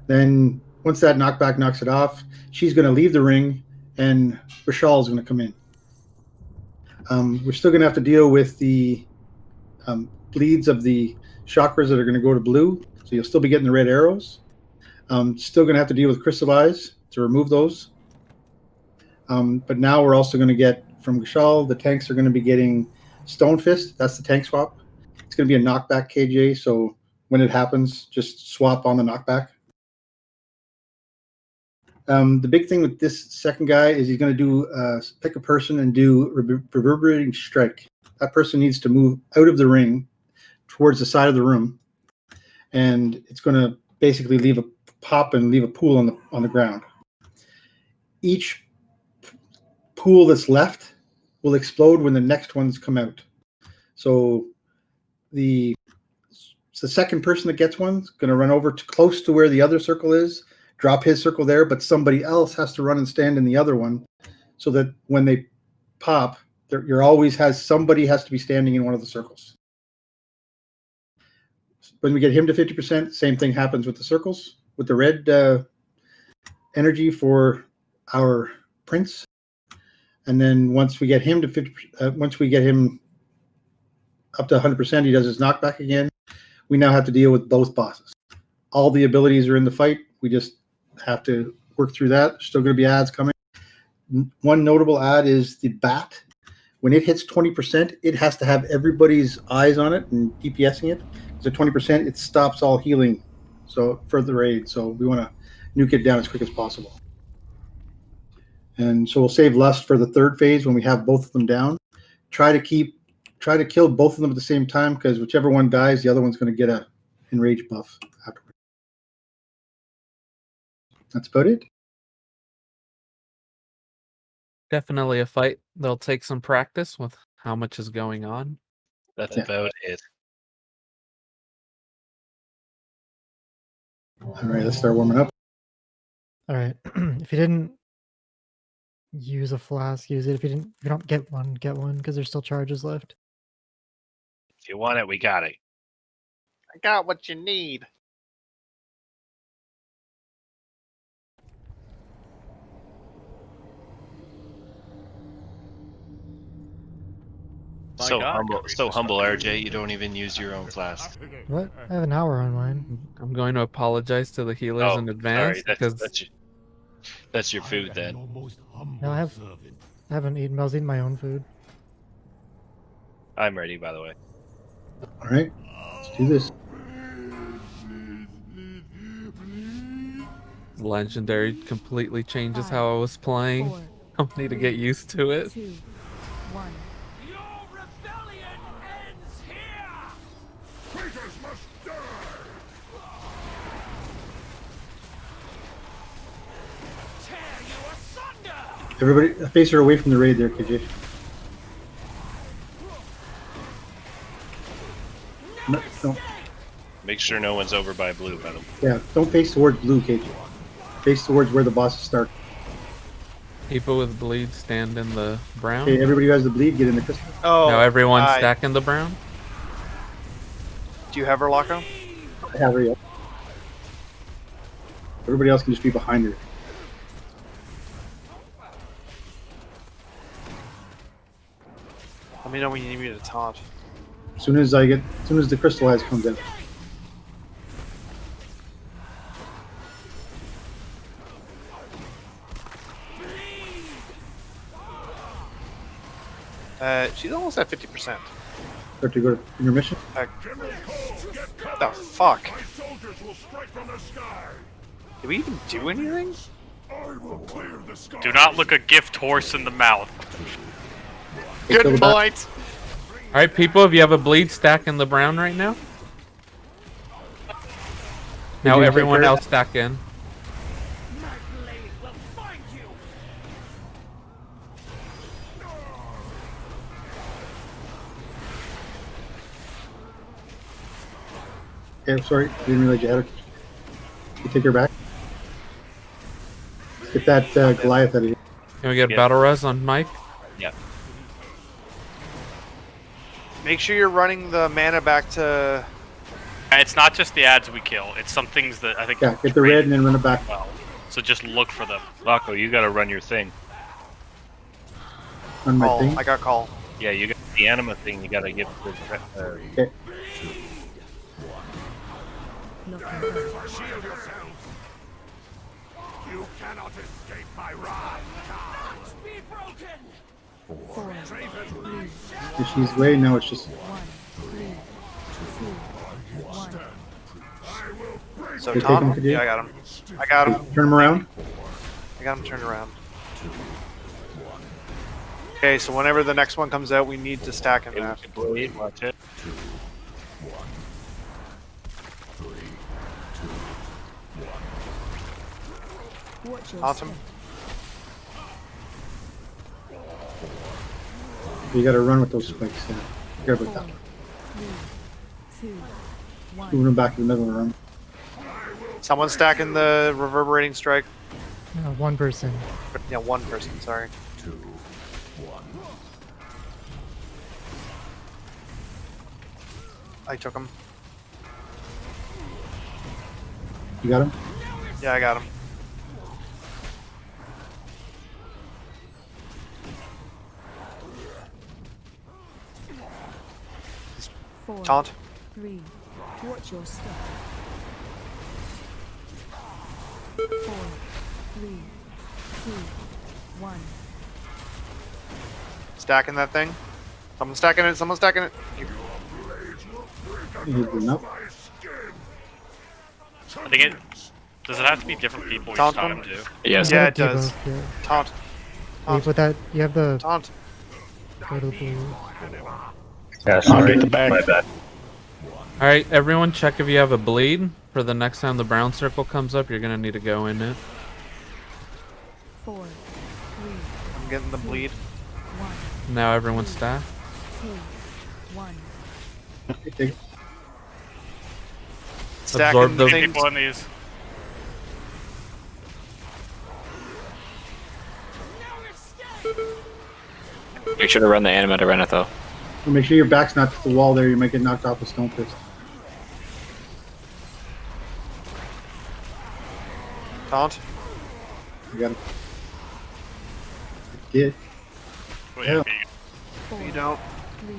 Speaker 3: Then once that knockback knocks it off, she's going to leave the ring, and Rashal is going to come in. We're still going to have to deal with the bleeds of the chakras that are going to go to blue, so you'll still be getting the red arrows. Still going to have to deal with crystal eyes to remove those. But now we're also going to get, from Gashal, the tanks are going to be getting Stone Fist. That's the tank swap. It's going to be a knockback KJ, so when it happens, just swap on the knockback. The big thing with this second guy is he's going to do pick a person and do reverberating strike. That person needs to move out of the ring towards the side of the room, and it's going to basically leave a pop and leave a pool on the ground. Each pool that's left will explode when the next ones come out. So the second person that gets one is going to run over close to where the other circle is, drop his circle there, but somebody else has to run and stand in the other one, so that when they pop, somebody has to be standing in one of the circles. When we get him to 50%, same thing happens with the circles, with the red energy for our prince. And then once we get him to 50%, once we get him up to 100%, he does his knockback again. We now have to deal with both bosses. All the abilities are in the fight. We just have to work through that. There's still going to be ads coming. One notable ad is the bat. When it hits 20%, it has to have everybody's eyes on it and DPSing it. So 20%, it stops all healing. So for the raid. So we want to nuke it down as quick as possible. And so we'll save Lust for the third phase when we have both of them down. Try to kill both of them at the same time, because whichever one dies, the other one's going to get a enrage buff afterwards. That's about it.
Speaker 8: Definitely a fight. They'll take some practice with how much is going on.
Speaker 1: That's about it.
Speaker 3: All right, let's start warming up.
Speaker 2: All right. If you didn't use a flask, use it. If you don't get one, because there's still charges left.
Speaker 1: If you want it, we got it.
Speaker 4: I got what you need.
Speaker 1: So humble, RJ. You don't even use your own flask.
Speaker 2: What? I have an hour on mine.
Speaker 8: I'm going to apologize to the healers in advance because
Speaker 1: that's your food then.
Speaker 2: No, I haven't eaten. I was eating my own food.
Speaker 1: I'm ready, by the way.
Speaker 3: All right, let's do this.
Speaker 8: Legendary completely changes how I was playing. I'll need to get used to it.
Speaker 10: 2, 1.
Speaker 3: Everybody, face her away from the raid there, KJ. No.
Speaker 1: Make sure no one's over by blue, by the way.
Speaker 3: Yeah, don't face towards blue, KJ. Face towards where the bosses start.
Speaker 8: People with bleed stand in the brown.
Speaker 3: Okay, everybody who has the bleed, get in the crystal.
Speaker 4: Oh,
Speaker 8: now everyone's stacking the brown.
Speaker 4: Do you have her, Loco?
Speaker 3: I have her yet. Everybody else can just be behind her.
Speaker 4: Let me know when you need me to taunt.
Speaker 3: As soon as the crystal eyes comes in.
Speaker 4: She's almost at 50%.
Speaker 3: Start to go to intermission.
Speaker 4: What the fuck? Did we even do anything?
Speaker 5: Do not look a gift horse in the mouth.
Speaker 4: Good point.
Speaker 8: Alright, people, if you have a bleed, stack in the brown right now. Now everyone else stack in.
Speaker 3: Okay, sorry. Didn't realize you had her. You take her back. Get that Goliath out of here.
Speaker 8: Can we get battle res on Mike?
Speaker 1: Yeah.
Speaker 4: Make sure you're running the mana back to.
Speaker 5: It's not just the ads we kill. It's some things that I think.
Speaker 3: Yeah, get the red and then run it back.
Speaker 5: Well, so just look for them.
Speaker 1: Laco, you got to run your thing.
Speaker 3: On my
Speaker 4: Call.
Speaker 3: thing.
Speaker 4: I got call.
Speaker 1: Yeah, you got the anima thing. You got to give the.
Speaker 3: Okay.
Speaker 11: Shield yourself. You cannot escape my wrath. Be broken.
Speaker 10: 4, 3,
Speaker 3: If she's way, now it's just.
Speaker 10: 1, 3, 2, 1.
Speaker 4: So
Speaker 3: Okay, take
Speaker 4: Tom,
Speaker 3: him, could you?
Speaker 4: yeah, I got him. I got him.
Speaker 3: Turn him around.
Speaker 4: I got him turned around. Okay, so whenever the next one comes out, we need to stack him now.
Speaker 1: Blade, watch it.
Speaker 10: Watch your
Speaker 4: Awesome.
Speaker 10: step.
Speaker 3: You got to run with those spikes. Yeah. Forget about
Speaker 10: 4,
Speaker 3: that.
Speaker 10: 3, 2, 1.
Speaker 3: Moving them back to the middle of the room.
Speaker 4: Someone stacking the reverberating strike.
Speaker 2: One person.
Speaker 4: Yeah, one person. Sorry. I took him.
Speaker 3: You got him?
Speaker 4: Yeah, I got him.
Speaker 10: Four,
Speaker 4: Taunt.
Speaker 10: 3. Watch your step. 4, 3, 2, 1.
Speaker 4: Stacking that thing. Someone stacking it. Someone stacking it.
Speaker 3: He's enough.
Speaker 5: I think it. Does it have to be different people each
Speaker 4: Taunt
Speaker 5: time
Speaker 4: them?
Speaker 5: too?
Speaker 6: Yes.
Speaker 4: Yeah, it
Speaker 2: Do
Speaker 4: does.
Speaker 2: both, yeah.
Speaker 4: Taunt.
Speaker 2: Wait, with that, you have the.
Speaker 4: Taunt.
Speaker 2: Go to the blue.
Speaker 15: Yeah, sorry.
Speaker 13: get the bag.
Speaker 15: My bad.
Speaker 8: All right, everyone, check if you have a bleed. For the next time the brown circle comes up, you're gonna need to go in it.
Speaker 10: 4, 3,
Speaker 4: I'm getting the bleed.
Speaker 10: 1,
Speaker 8: Now everyone's stacked.
Speaker 10: 2, 1.
Speaker 3: Okay, take it.
Speaker 4: Stacking
Speaker 8: Absorb the-
Speaker 4: the things.
Speaker 5: People on these.
Speaker 17: Make sure to run the anima to Renethel.
Speaker 3: So make sure your back's not to the wall there. You might get knocked off with Stone Fist.
Speaker 4: Taunt.
Speaker 3: You got him. Good. Yeah.
Speaker 4: You don't.
Speaker 10: 3,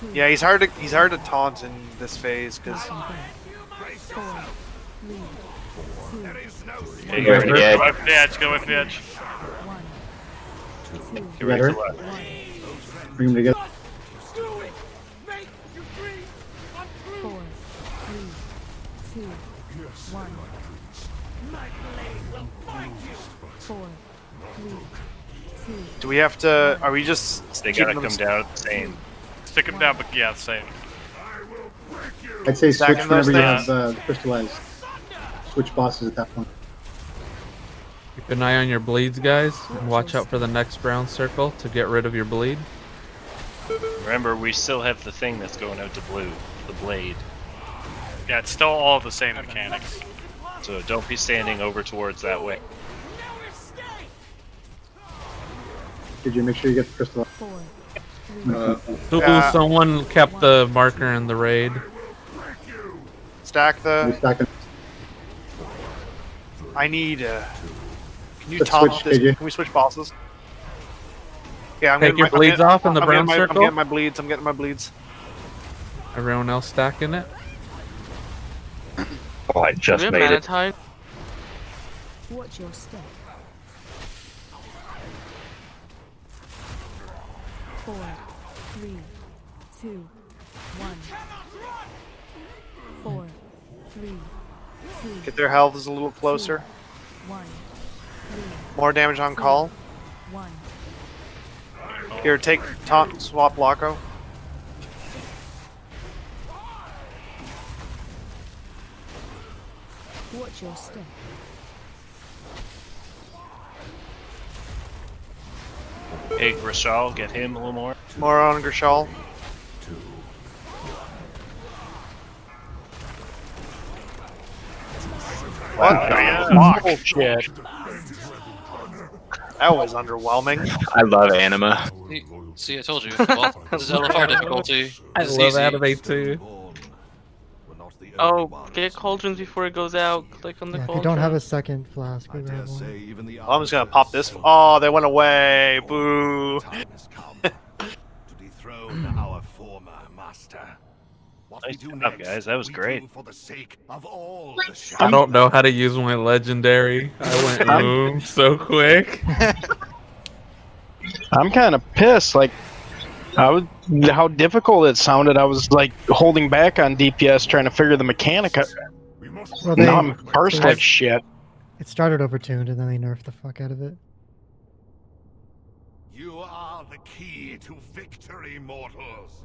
Speaker 10: 2,
Speaker 4: Yeah, he's hard to taunt in this phase because
Speaker 10: 4, 3, 2,
Speaker 1: Okay,
Speaker 15: Go for the edge.
Speaker 5: Go for the edge. Go with the edge.
Speaker 10: 1, 2,
Speaker 1: Get
Speaker 3: You
Speaker 1: ready
Speaker 3: got
Speaker 1: for
Speaker 3: her?
Speaker 1: left.
Speaker 10: 1.
Speaker 3: Bring them together.
Speaker 10: 4, 3, 2, 1. 4, 3, 2.
Speaker 4: do we have to? Are we just?
Speaker 1: They
Speaker 4: keeping
Speaker 1: got to
Speaker 4: them
Speaker 1: come down at the same.
Speaker 5: Stick him down, but yeah, same.
Speaker 3: I'd say switch
Speaker 4: Stacking
Speaker 3: whenever
Speaker 4: those
Speaker 3: you
Speaker 4: things.
Speaker 3: have crystallized. Switch bosses at that point.
Speaker 8: Keep an eye on your bleeds, guys, and watch out for the next brown circle to get rid of your bleed.
Speaker 1: Remember, we still have the thing that's going out to blue, the blade.
Speaker 5: Yeah, it's still all the same mechanics.
Speaker 1: So don't be standing over towards that way.
Speaker 3: Did you make sure you get the crystal?
Speaker 10: 4, 3,
Speaker 8: Ooh, someone kept the marker in the raid.
Speaker 4: Stack
Speaker 3: We
Speaker 4: the.
Speaker 3: stack them.
Speaker 4: I need. Can you
Speaker 3: Let's
Speaker 4: taunt
Speaker 3: switch,
Speaker 4: this?
Speaker 3: KJ.
Speaker 4: Can we switch bosses? Yeah, I'm
Speaker 8: Take
Speaker 4: getting
Speaker 8: your
Speaker 4: my,
Speaker 8: bleeds off in the
Speaker 4: I'm
Speaker 8: brown
Speaker 4: getting my,
Speaker 8: circle.
Speaker 4: I'm getting my bleeds. I'm getting my bleeds.
Speaker 8: Everyone else stacking it.
Speaker 15: Oh, I
Speaker 14: Do
Speaker 15: just
Speaker 14: we have
Speaker 15: made
Speaker 14: mana
Speaker 15: it.
Speaker 14: tide?
Speaker 10: watch your step. 4, 3, 2, 1. 4, 3, 2,
Speaker 4: Get their health is a little closer.
Speaker 10: 1, 3,
Speaker 4: More damage on call.
Speaker 10: 1.
Speaker 4: Here, take taunt, swap Laco.
Speaker 10: Watch your step.
Speaker 1: Hey, Grishal, get him a little more.
Speaker 4: More on Grishal. What the
Speaker 1: yeah.
Speaker 4: fuck? Shit. That was underwhelming.
Speaker 17: I love anima.
Speaker 7: See, I told you. Well, this is LFR difficulty.
Speaker 8: I
Speaker 7: This is
Speaker 8: love
Speaker 7: easy.
Speaker 8: anime too.
Speaker 14: Oh, get cauldrons before it goes out. Click on the
Speaker 2: Yeah, if you
Speaker 14: cauldron.
Speaker 2: don't have a second flask, go grab one.
Speaker 4: I'm just gonna pop this. Oh, they went away. Boo.
Speaker 11: Our former master.
Speaker 1: Nice job, guys. That was great.
Speaker 11: For the sake of all the
Speaker 8: I don't know how to use my legendary. I went boom so quick.
Speaker 13: I'm kind of pissed. Like, how difficult it sounded. I was like holding back on DPS trying to figure the mechanic out.
Speaker 2: Well,
Speaker 13: Now I'm burst like shit.
Speaker 2: It started overtuned and then they nerfed the fuck out of it.
Speaker 11: You are the key to victory, mortals.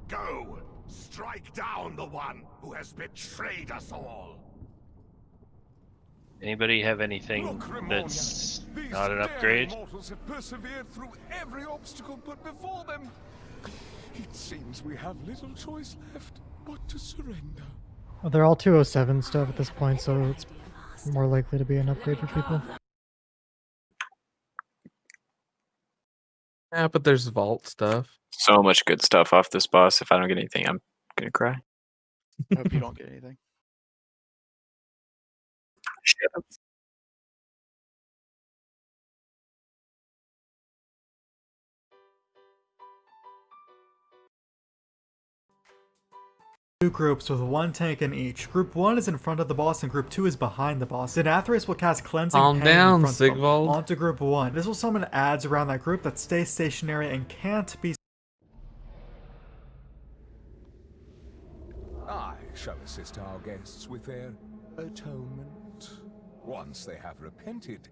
Speaker 11: Go, strike down the one who has betrayed us all.
Speaker 1: Anybody have anything that's not an upgrade?
Speaker 11: Mortals have persevered through every obstacle put before them. It seems we have little choice left but to surrender.
Speaker 2: Well, they're all 207 stuff at this point, so it's more likely to be an upgrade for people.
Speaker 8: Yeah, but there's vault stuff.
Speaker 17: So much good stuff off this boss. If I don't get anything, I'm gonna cry.
Speaker 6: I hope you don't get anything.
Speaker 17: Shit.
Speaker 18: Two groups with one tank in each. Group 1 is in front of the boss and Group 2 is behind the boss. Denathrius will cast Cleansing
Speaker 8: Calm
Speaker 18: Pain
Speaker 8: down,
Speaker 18: in front of them.
Speaker 8: Sigvald.
Speaker 18: Onto Group 1. This will summon adds around that group that stay stationary and can't be...
Speaker 11: I shall assist our guests with their atonement. Once they have repented,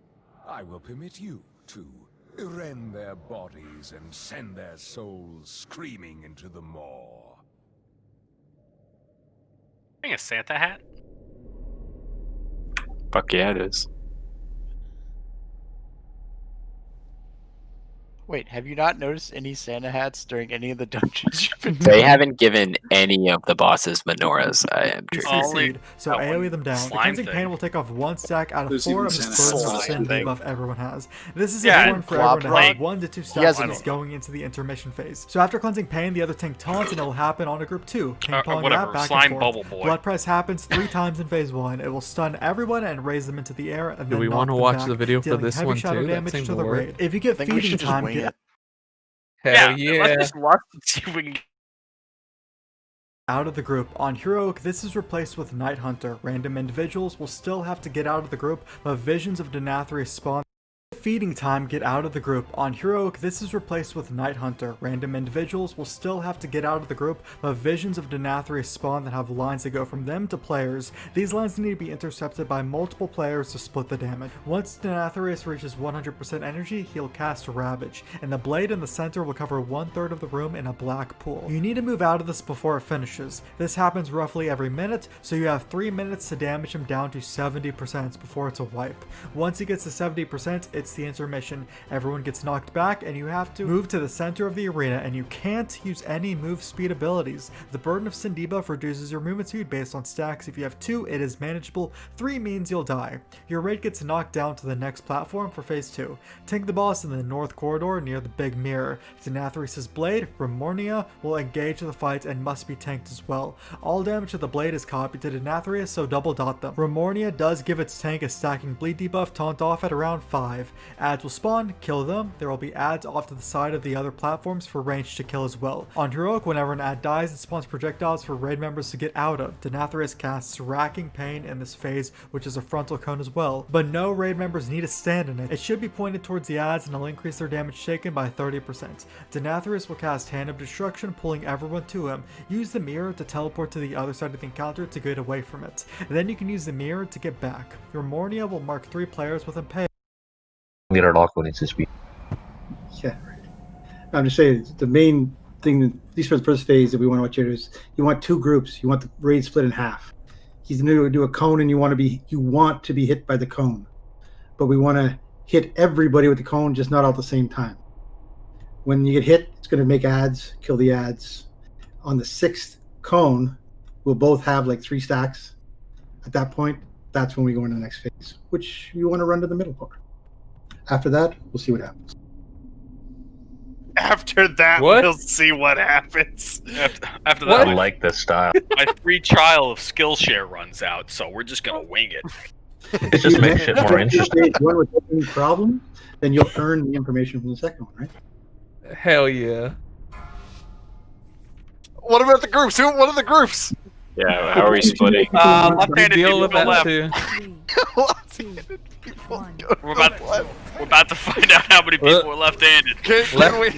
Speaker 11: I will permit you to rend their bodies and send their souls screaming into the maw.
Speaker 5: A Santa hat?
Speaker 17: Fuck yeah, it is.
Speaker 6: Wait, have you not noticed any Santa hats during any of the dungeons you've been
Speaker 17: They
Speaker 6: doing?
Speaker 17: haven't given any of the bosses menorahs. I am
Speaker 18: You
Speaker 17: curious.
Speaker 18: CC'd, so AoE them down. The Cleansing Pain will take off one stack out of
Speaker 19: There's
Speaker 18: 4
Speaker 19: even
Speaker 18: of the
Speaker 19: Santa
Speaker 18: Burdens of
Speaker 19: hats.
Speaker 18: Sin
Speaker 19: Slime
Speaker 18: debuff everyone has. This is
Speaker 5: Yeah,
Speaker 18: important for everyone to have
Speaker 5: right.
Speaker 18: 1 to 2
Speaker 6: He
Speaker 18: stacks
Speaker 6: has
Speaker 18: when
Speaker 6: an-
Speaker 18: it's going into the intermission phase. So after Cleansing Pain, the other tank taunts and it will happen on a Group 2. Ping pong
Speaker 5: whatever,
Speaker 18: that back
Speaker 5: slime
Speaker 18: and forth.
Speaker 5: bubble boy.
Speaker 18: Blood Press happens 3 times in phase 1. It will stun everyone and raise them into the air and
Speaker 8: Do
Speaker 18: then
Speaker 8: we
Speaker 18: knock
Speaker 8: want to
Speaker 18: them
Speaker 8: watch
Speaker 18: back,
Speaker 8: the video for
Speaker 18: dealing
Speaker 8: this
Speaker 18: heavy
Speaker 8: one
Speaker 18: shadow
Speaker 8: too? That
Speaker 18: damage
Speaker 8: seems
Speaker 18: to
Speaker 8: to
Speaker 18: the
Speaker 8: work.
Speaker 18: raid. If you get
Speaker 6: I think we
Speaker 18: feeding
Speaker 6: should just
Speaker 18: time,
Speaker 6: wing
Speaker 18: get
Speaker 6: it.
Speaker 8: Hell
Speaker 5: yeah.
Speaker 8: yeah.
Speaker 5: Let's just watch and see if we can.
Speaker 18: out of the group. On Heroic, this is replaced with Night Hunter. Random individuals will still have to get out of the group, but visions of Denathrius spawn. Feeding time, get out of the group. On Heroic, this is replaced with Night Hunter. Random individuals will still have to get out of the group, but visions of Denathrius spawn that have lines that go from them to players. These lines need to be intercepted by multiple players to split the damage. Once Denathrius reaches 100% energy, he'll cast Ravage, and the blade in the center will cover 1/3 of the room in a black pool. You need to move out of this before it finishes. This happens roughly every minute, so you have 3 minutes to damage him down to 70% before it's a wipe. Once he gets to 70%, it's the intermission. Everyone gets knocked back and you have to move to the center of the arena, and you can't use any move speed abilities. The Burden of Sin debuff reduces your movement speed based on stacks. If you have 2, it is manageable. 3 means you'll die. Your raid gets knocked down to the next platform for phase 2. Tank the boss in the north corridor near the big mirror. Denathrius' blade, Remornia, will engage the fight and must be tanked as well. All damage to the blade is copied to Denathrius, so double dot them. Remornia does give its tank a stacking bleed debuff, taunt off at around 5. Ads will spawn, kill them. There will be ads off to the side of the other platforms for range to kill as well. On Heroic, whenever an ad dies, it spawns projectiles for raid members to get out of. Denathrius casts Racking Pain in this phase, which is a frontal cone as well, but no raid members need to stand in it. It should be pointed towards the ads and it'll increase their damage taken by 30%. Denathrius will cast Hand of Destruction, pulling everyone to him. Use the mirror to teleport to the other side of the encounter to get away from it. Then you can use the mirror to get back. Your Mornia will mark 3 players with Impale.
Speaker 15: Leader lock when it's speed.
Speaker 3: Yeah, right. I'm just saying the main thing, at least for the first phase that we want to watch here, is you want 2 groups. You want the raid split in half. He's going to do a cone, and you want to be hit by the cone, but we want to hit everybody with the cone, just not all at the same time. When you get hit, it's going to make ads, kill the ads. On the 6th cone, we'll both have like 3 stacks. At that point, that's when we go into the next phase, which you want to run to the middle part. After that, we'll see what happens.
Speaker 4: After that,
Speaker 8: What?
Speaker 4: we'll see what happens.
Speaker 9: After
Speaker 15: I
Speaker 9: that,
Speaker 15: like this style.
Speaker 9: my free trial of Skillshare runs out, so we're just gonna wing it.
Speaker 15: It just makes shit more interesting.
Speaker 3: Phase one without any problem, then you'll earn the information from the second one, right?
Speaker 8: Hell yeah.
Speaker 4: What about the groups? What are the groups?
Speaker 17: Yeah, how are we splitting?
Speaker 9: Left-handed
Speaker 8: Deal
Speaker 9: people
Speaker 8: with
Speaker 9: go
Speaker 8: that
Speaker 9: left.
Speaker 8: too.
Speaker 9: We're about to find out how many people are left-handed.
Speaker 4: Can we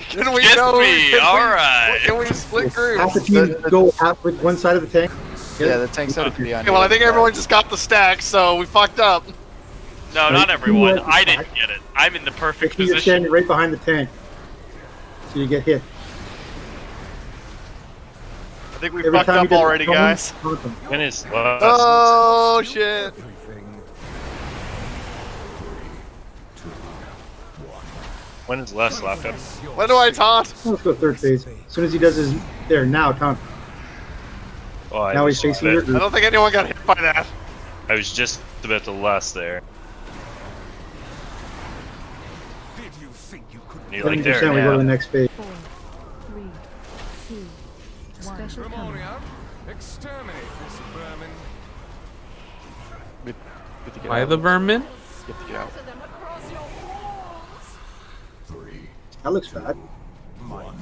Speaker 9: Just
Speaker 4: go?
Speaker 9: me.
Speaker 4: Can
Speaker 9: All
Speaker 4: we-
Speaker 9: right.
Speaker 4: Can we split
Speaker 3: Half the
Speaker 4: groups?
Speaker 3: team go half with one side of the tank.
Speaker 6: Yeah, the tanks have to be on.
Speaker 4: Okay, well, I think everyone just got the stack, so we fucked up.
Speaker 9: No, not everyone. I didn't get it. I'm in the perfect
Speaker 3: You're
Speaker 9: position.
Speaker 3: standing right behind the tank, so you get hit.
Speaker 4: I think we
Speaker 3: Every
Speaker 4: fucked
Speaker 3: time
Speaker 4: up
Speaker 3: you get
Speaker 4: already,
Speaker 3: someone,
Speaker 4: guys.
Speaker 3: hurt them.
Speaker 1: When is
Speaker 4: Oh shit!
Speaker 1: when is Les locked up?
Speaker 4: When do I taunt?
Speaker 3: Let's go third phase. As soon as he does his there now, taunt.
Speaker 1: Oh, I
Speaker 3: Now
Speaker 1: was
Speaker 3: he's facing your
Speaker 4: I
Speaker 3: group.
Speaker 4: don't think anyone got hit by that.
Speaker 1: I was just about to lust there. You're like there
Speaker 3: 70% we go to the
Speaker 1: now.
Speaker 3: next phase.
Speaker 10: 4, 3, 2, 1. Special coming.
Speaker 11: Exterminate this vermin.
Speaker 6: Get to get
Speaker 8: By
Speaker 6: out.
Speaker 8: the vermin?
Speaker 6: Get to get out.
Speaker 3: That looks bad.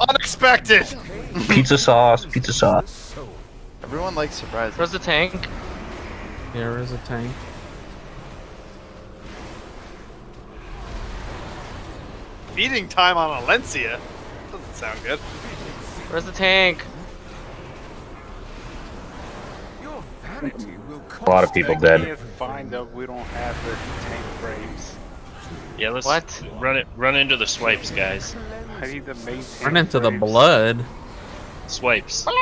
Speaker 4: Unexpected.
Speaker 15: Pizza sauce, pizza sauce.
Speaker 6: Everyone likes surprises.
Speaker 14: Where's the tank?
Speaker 8: There is a tank.
Speaker 4: Beating time on Alencia. Doesn't sound good.
Speaker 14: Where's the tank?
Speaker 15: A lot of people
Speaker 16: I
Speaker 15: dead.
Speaker 16: can't find out we don't have the tank frames.
Speaker 1: Yeah, let's
Speaker 14: What?
Speaker 1: run into the swipes, guys.
Speaker 16: I need the main tank
Speaker 8: Run into the
Speaker 16: frames.
Speaker 8: blood.
Speaker 1: Swipes.
Speaker 14: We're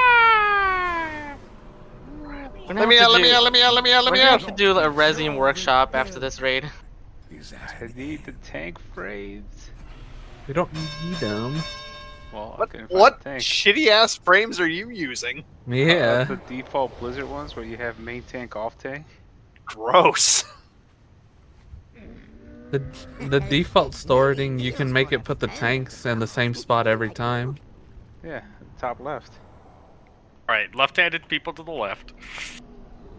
Speaker 14: gonna
Speaker 4: Let me
Speaker 14: have
Speaker 4: out,
Speaker 14: to
Speaker 4: let me
Speaker 14: do-
Speaker 4: out, let me out, let me out, let
Speaker 14: We're
Speaker 4: me
Speaker 14: gonna
Speaker 4: out.
Speaker 14: have to do a resin workshop after this raid.
Speaker 16: I need the tank frames.
Speaker 8: We don't need them.
Speaker 16: Well, I
Speaker 4: What,
Speaker 16: couldn't find
Speaker 4: what
Speaker 16: the tank.
Speaker 4: shitty ass frames are you using?
Speaker 8: Yeah.
Speaker 16: The default Blizzard ones where you have main tank, off tank.
Speaker 4: Gross.
Speaker 8: The default sorting, you can make it put the tanks in the same spot every time.
Speaker 16: Yeah, top left.
Speaker 9: All right, left-handed people to the left.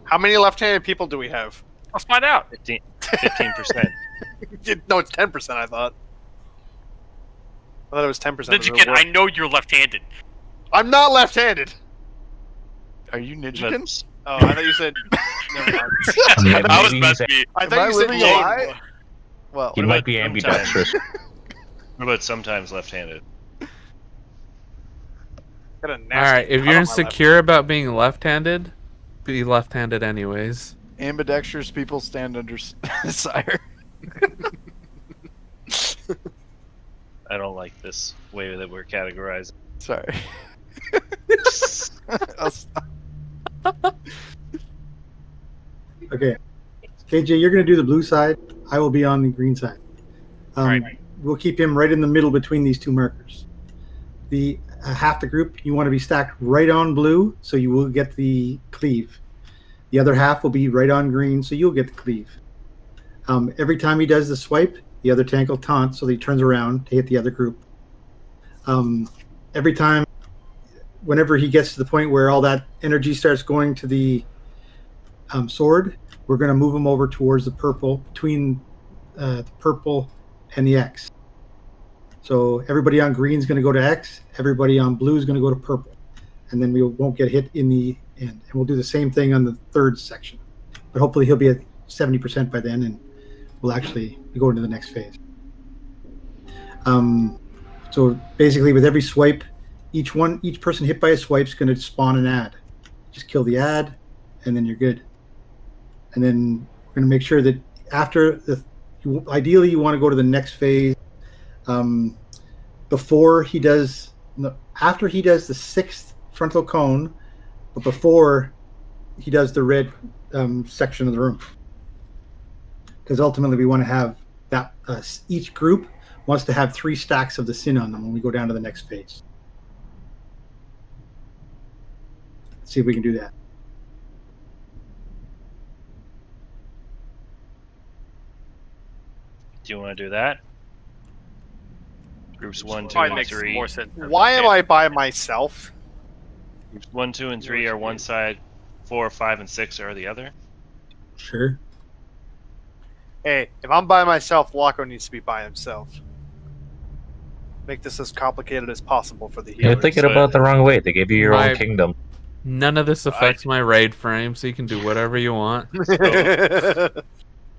Speaker 4: How many left-handed people do we have?
Speaker 9: Let's find out.
Speaker 1: 15%.
Speaker 4: No, it's 10%. I thought. I thought it was 10%.
Speaker 9: Ninja Kid, I know you're left-handed.
Speaker 4: I'm not left-handed.
Speaker 6: Are you Ninjakin?
Speaker 4: Oh, I thought you said. Never mind.
Speaker 15: Yeah,
Speaker 9: I was
Speaker 15: maybe
Speaker 9: about
Speaker 15: he's
Speaker 9: to be.
Speaker 4: I
Speaker 6: Am
Speaker 4: thought
Speaker 6: I
Speaker 4: you said
Speaker 6: living
Speaker 4: Jane.
Speaker 6: a lie? Well,
Speaker 15: He
Speaker 1: What
Speaker 15: might
Speaker 1: about
Speaker 15: be
Speaker 1: sometimes?
Speaker 15: ambidextrous.
Speaker 1: What about sometimes left-handed?
Speaker 4: Got a nasty
Speaker 8: Alright, if
Speaker 4: cut
Speaker 8: you're
Speaker 4: on my left.
Speaker 8: insecure about being left-handed, be left-handed anyways.
Speaker 6: ambidextrous people stand under sire.
Speaker 1: I don't like this way that we're categorized.
Speaker 6: Sorry. I'll stop.
Speaker 3: Okay. KJ, you're going to do the blue side. I will be on the green side.
Speaker 1: Right.
Speaker 3: We'll keep him right in the middle between these two markers. The half the group, you want to be stacked right on blue, so you will get the cleave. The other half will be right on green, so you'll get the cleave. Every time he does the swipe, the other tank will taunt, so that he turns around to hit the other group. Every time, whenever he gets to the point where all that energy starts going to the sword, we're going to move him over towards the purple, between the purple and the X. So everybody on green is going to go to X, everybody on blue is going to go to purple, and then we won't get hit in the end. And we'll do the same thing on the third section, but hopefully he'll be at 70% by then, and we'll actually go into the next phase. So basically, with every swipe, each person hit by a swipe is going to spawn an ad. Just kill the ad, and then you're good. And then we're going to make sure that after ideally you want to go to the next phase before he does, after he does the 6th frontal cone, but before he does the red section of the room. Because ultimately we want to have that, each group wants to have 3 stacks of the sin on them when we go down to the next phase. Let's see if we can do that.
Speaker 1: Do you want to do that? Groups 1, 2,
Speaker 5: Probably
Speaker 1: and
Speaker 5: makes
Speaker 1: 3.
Speaker 5: more sense.
Speaker 4: Why am I by myself?
Speaker 1: Groups 1, 2, and 3 are one side. 4, 5, and 6 are the other.
Speaker 3: Sure.
Speaker 4: Hey, if I'm by myself, Walker needs to be by himself. Make this as complicated as possible for the healers.
Speaker 15: You're thinking about it the wrong way. They gave you your own
Speaker 8: My-
Speaker 15: kingdom.
Speaker 8: None of this affects my raid frame, so you can do whatever you want.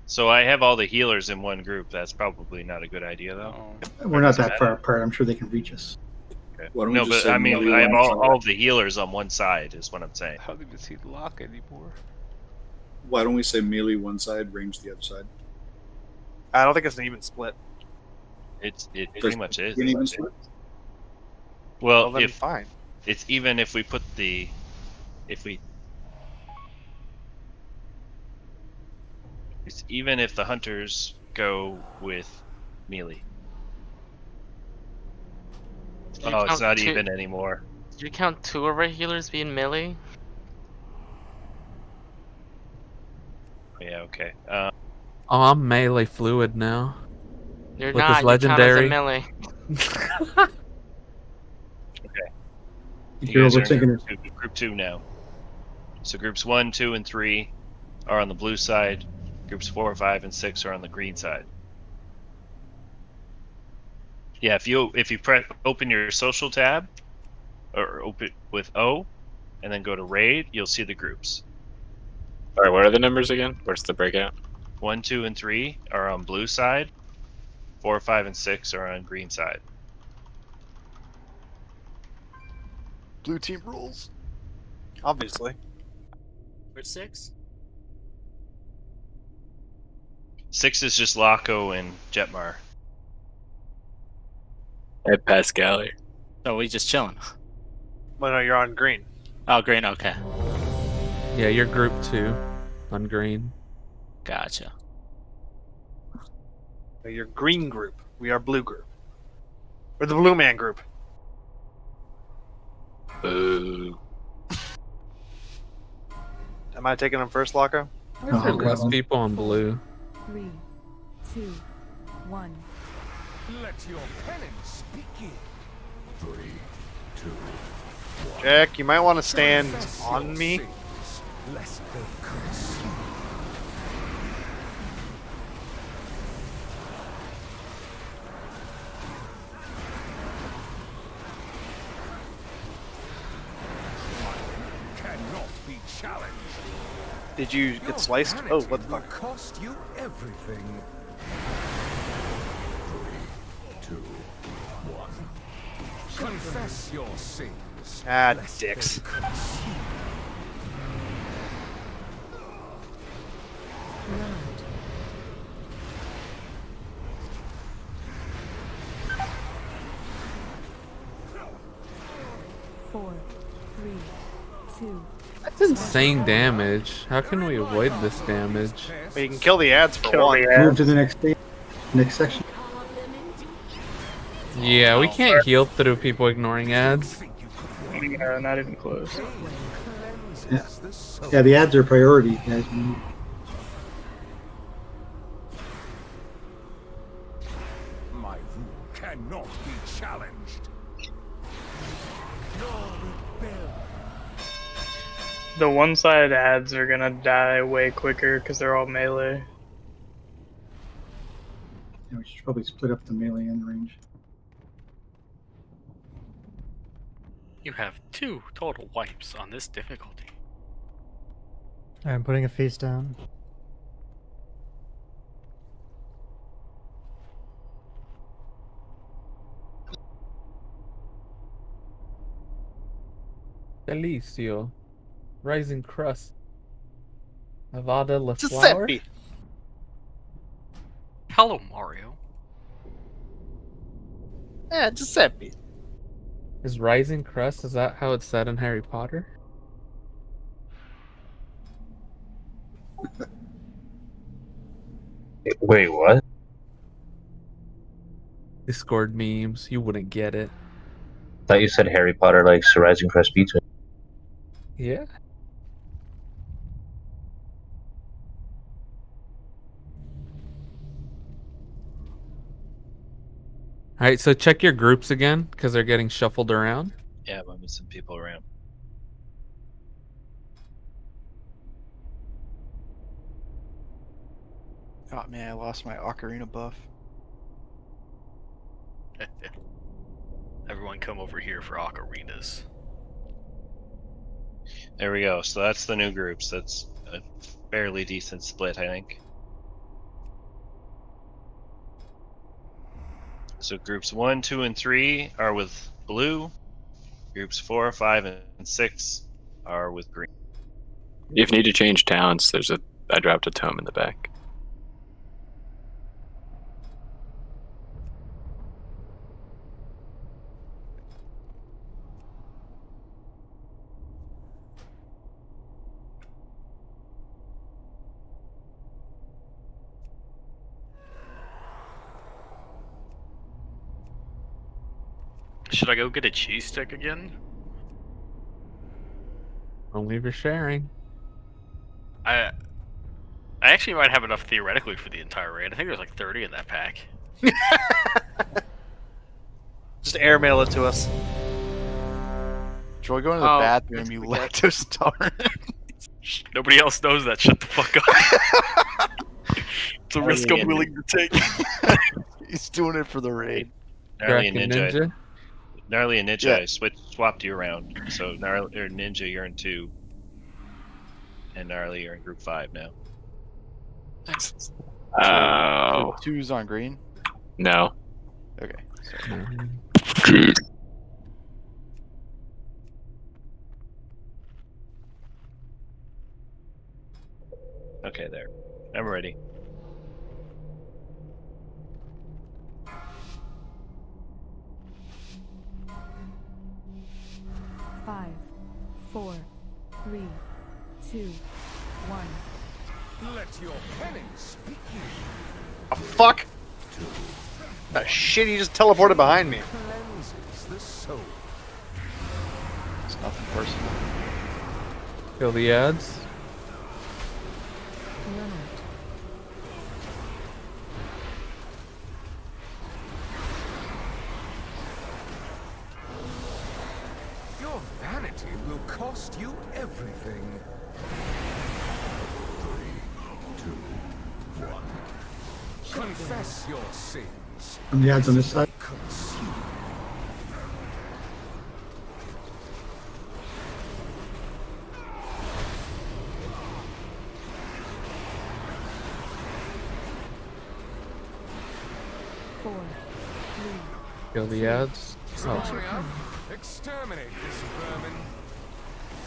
Speaker 1: So I have all the healers in one group. That's probably not a good idea, though.
Speaker 3: We're not that far apart. I'm sure they can reach us.
Speaker 1: Okay.
Speaker 19: Why don't we
Speaker 1: No,
Speaker 19: just
Speaker 1: but
Speaker 19: say
Speaker 1: I mean,
Speaker 19: melee
Speaker 1: I have
Speaker 19: one side?
Speaker 1: all of the healers on one side, is what I'm saying.
Speaker 16: I don't even see Locke anymore.
Speaker 19: Why don't we say melee one side, range the other side?
Speaker 4: I don't think it's an even split.
Speaker 1: It pretty much is.
Speaker 19: An even split?
Speaker 1: Well,
Speaker 4: then
Speaker 1: if
Speaker 4: fine.
Speaker 1: it's even if we put the it's even if the hunters go with melee.
Speaker 14: Did you
Speaker 1: Oh, it's
Speaker 14: count
Speaker 1: not
Speaker 14: two-
Speaker 1: even anymore.
Speaker 14: Did you count 2 of our healers being melee?
Speaker 1: Yeah, okay.
Speaker 8: Oh, I'm melee fluid now.
Speaker 14: You're
Speaker 8: With
Speaker 14: not.
Speaker 8: this legendary.
Speaker 14: You count as a melee.
Speaker 1: Okay.
Speaker 3: If
Speaker 1: You
Speaker 3: you're
Speaker 1: guys are in
Speaker 3: overthinking
Speaker 1: group two now. So groups 1, 2, and 3 are on the blue side. Groups 4, 5, and 6 are on the green side. Yeah, if you open your social tab, or open with O, and then go to raid, you'll see the groups.
Speaker 17: All right, what are the numbers again? Where's the breakout?
Speaker 1: 1, 2, and 3 are on blue side. 4, 5, and 6 are on green side.
Speaker 4: Blue team rules. Obviously.
Speaker 20: Where's 6?
Speaker 1: 6 is just Laco and Jetmar.
Speaker 17: Hey, Pascal.
Speaker 20: Oh, we just chilling.
Speaker 4: Well, no, you're on green.
Speaker 20: Oh, green. Okay.
Speaker 8: Yeah, you're group 2 on green.
Speaker 20: Gotcha.
Speaker 4: No, you're green group. We are blue group. We're the blue man group.
Speaker 17: Boo.
Speaker 4: Am I taking them first, Laco?
Speaker 8: Why is there less people on blue?
Speaker 10: 3, 2, 1.
Speaker 11: Let your penance begin. 3, 2, 1.
Speaker 4: Jack, you might want to stand on me.
Speaker 11: Lest they curse you. Cannot be challenged.
Speaker 4: Did you get sliced? Oh, what the fuck?
Speaker 11: Cost you everything. 3, 2, 1. Confess your sins.
Speaker 4: Ah,
Speaker 11: lest
Speaker 4: dicks.
Speaker 11: they curse you.
Speaker 10: Four, 3, 2.
Speaker 8: That's insane damage. How can we avoid this damage?
Speaker 4: Well, you can kill the ads for one.
Speaker 3: Move to the next stage, next section.
Speaker 8: Yeah, we can't heal through people ignoring ads.
Speaker 12: Yeah, not even close.
Speaker 3: Yeah, the ads are priority, guys.
Speaker 11: My rule cannot be challenged.
Speaker 12: The one-side ads are gonna die way quicker because they're all melee.
Speaker 3: Yeah, we should probably split up the melee and range.
Speaker 5: You have 2 total wipes on this difficulty.
Speaker 2: Alright, I'm putting a face down.
Speaker 8: Delicio. Rising Crust. Avada La Flower.
Speaker 4: Giuseppe.
Speaker 5: Hello, Mario.
Speaker 4: Yeah, Giuseppe.
Speaker 8: Is Rising Crust, is that how it's said in Harry Potter?
Speaker 15: Wait, what?
Speaker 8: Discord memes, you wouldn't get it.
Speaker 15: Thought you said Harry Potter likes Rising Crest Pizza.
Speaker 8: Yeah. All right, so check your groups again because they're getting shuffled around.
Speaker 1: Yeah, moving some people around.
Speaker 6: Oh man, I lost my ocarina buff.
Speaker 5: Everyone come over here for ocarinas.
Speaker 1: There we go. So that's the new groups. That's a fairly decent split, I think. So groups 1, 2, and 3 are with blue. Groups 4, 5, and 6 are with green.
Speaker 17: If you need to change towns, I dropped a tome in the back.
Speaker 5: Should I go get a cheese stick again?
Speaker 8: Don't leave your sharing.
Speaker 5: I actually might have enough theoretically for the entire raid. I think there's like 30 in that pack.
Speaker 4: Just airmail it to us.
Speaker 6: Troy, go into the bathroom, you lactose intolerant.
Speaker 5: Nobody else knows that. Shut the fuck up. It's a risk I'm willing to take.
Speaker 6: He's doing it for the raid.
Speaker 1: Gnarly and
Speaker 8: Kraken
Speaker 1: Ninja.
Speaker 8: Ninja?
Speaker 1: Gnarly and Ninja,
Speaker 6: Yeah.
Speaker 1: I swapped you around. So Gnarly or Ninja, you're in 2. And Gnarly, you're in group 5 now.
Speaker 17: Oh.
Speaker 6: So 2's on green?
Speaker 17: No.
Speaker 6: Okay.
Speaker 1: Okay, there. I'm ready.
Speaker 10: Five, 4, 3, 2, 1.
Speaker 11: Let your penance speak you.
Speaker 4: Oh, fuck! That shit, he just teleported behind me.
Speaker 11: Cleanses the soul.
Speaker 6: It's nothing personal.
Speaker 8: Kill the ads.
Speaker 11: Your vanity will cost you everything. 3, 2, 1. Confess your sins.
Speaker 3: And the ads on this side.
Speaker 11: Consume.
Speaker 8: Kill the ads. Oh.
Speaker 11: Hurry up. Exterminate this vermin.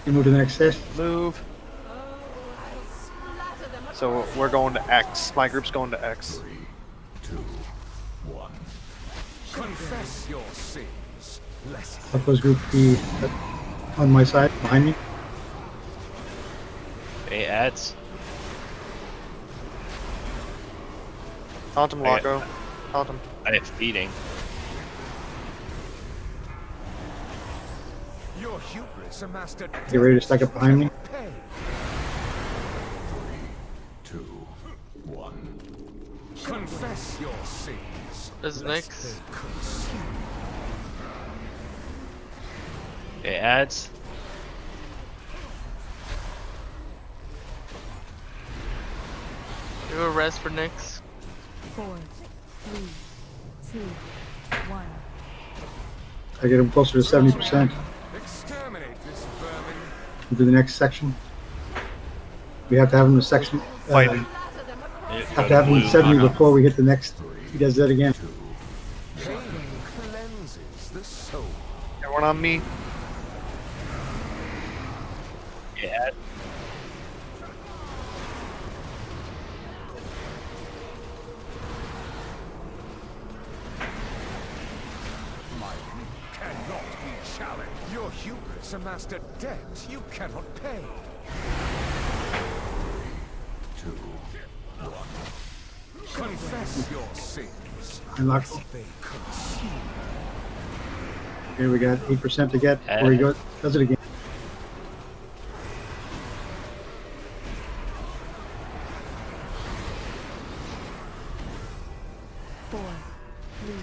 Speaker 3: You move to the next set.
Speaker 4: Move. So we're going to X. My group's going to X.
Speaker 11: 3, 2, 1. Confess your sins. Lest
Speaker 3: Buffalo's group be on my side, behind me.
Speaker 1: Okay, ads.
Speaker 4: Taunt him, Loco. Taunt him.
Speaker 1: I have feeding.
Speaker 11: your hubris amassed a
Speaker 3: Get ready to stack up behind me.
Speaker 11: pay. 3, 2, 1. Confess your sins.
Speaker 14: This is
Speaker 11: lest
Speaker 14: next.
Speaker 11: they consume.
Speaker 1: Okay, ads.
Speaker 14: Do a rest for Nyx.
Speaker 10: 4, 3, 2, 1.
Speaker 3: I get them closer to 70%.
Speaker 11: Exterminate this vermin.
Speaker 3: Into the next section. We have to have him in section.
Speaker 4: Fight.
Speaker 3: Have to have him in 70 before we hit the next. He does that again.
Speaker 11: Pain cleanses the soul.
Speaker 4: Everyone on me.
Speaker 1: Yeah.
Speaker 11: My will cannot be challenged. Your hubris amassed a debt you cannot pay. 3, 2, 1. Confess your sins.
Speaker 3: Unlock.
Speaker 11: lest they consume.
Speaker 3: Okay, we got 8% to get before he goes, does it again.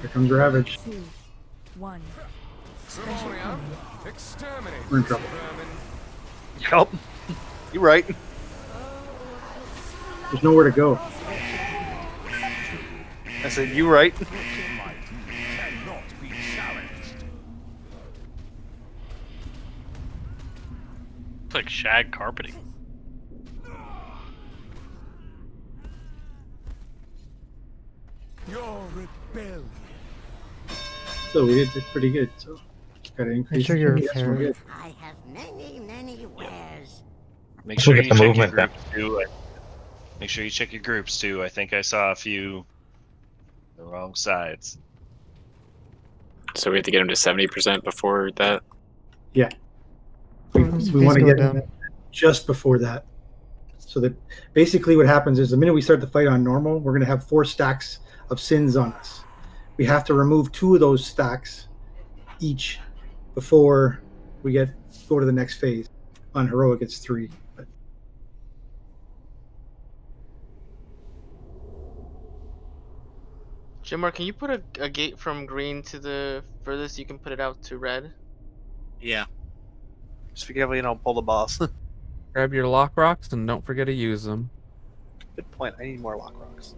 Speaker 3: Here comes Ravage.
Speaker 10: 2, 1. Special coming.
Speaker 11: Exterminate.
Speaker 3: We're in trouble.
Speaker 4: Yup. You're right.
Speaker 3: There's nowhere to go.
Speaker 4: I said, you right.
Speaker 11: Cannot be challenged.
Speaker 5: It's like shag carpeting.
Speaker 11: Your rebellion.
Speaker 3: So we did pretty good. So gotta increase.
Speaker 2: sure your
Speaker 3: the
Speaker 2: hair-
Speaker 3: we're good.
Speaker 21: I have many wares.
Speaker 1: Make
Speaker 15: Let's
Speaker 1: sure
Speaker 15: look
Speaker 1: you
Speaker 15: at the
Speaker 1: check your
Speaker 15: movement then.
Speaker 1: groups too. Make sure you check your groups too. I think I saw a few the wrong sides.
Speaker 17: So we have to get him to 70% before that.
Speaker 3: Yeah. We
Speaker 2: Please
Speaker 3: want to
Speaker 2: go
Speaker 3: get
Speaker 2: down.
Speaker 3: just before that. So that basically what happens is the minute we start the fight on normal, we're going to have 4 stacks of sins on us. We have to remove 2 of those stacks each before we go to the next phase. On heroic, it's 3. But
Speaker 14: Jimmer, can you put a gate from green to the furthest you can put it out to red?
Speaker 20: Yeah.
Speaker 4: Just be careful you don't pull the boss.
Speaker 8: Grab your lock rocks and don't forget to use them.
Speaker 4: Good point. I need more lock rocks.